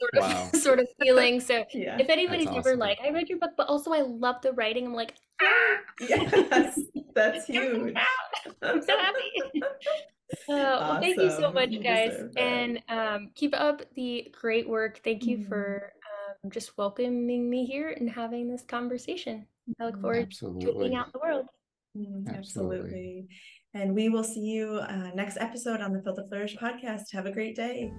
Speaker 2: sort of feeling. So if anybody's ever like, I read your book, but also I love the writing, I'm like,
Speaker 1: yes, that's huge.
Speaker 2: I'm so happy. Well, thank you so much, guys, and keep up the great work. Thank you for just welcoming me here and having this conversation. I look forward to being out in the world.
Speaker 1: Absolutely. And we will see you next episode on the Filter Flourish podcast. Have a great day.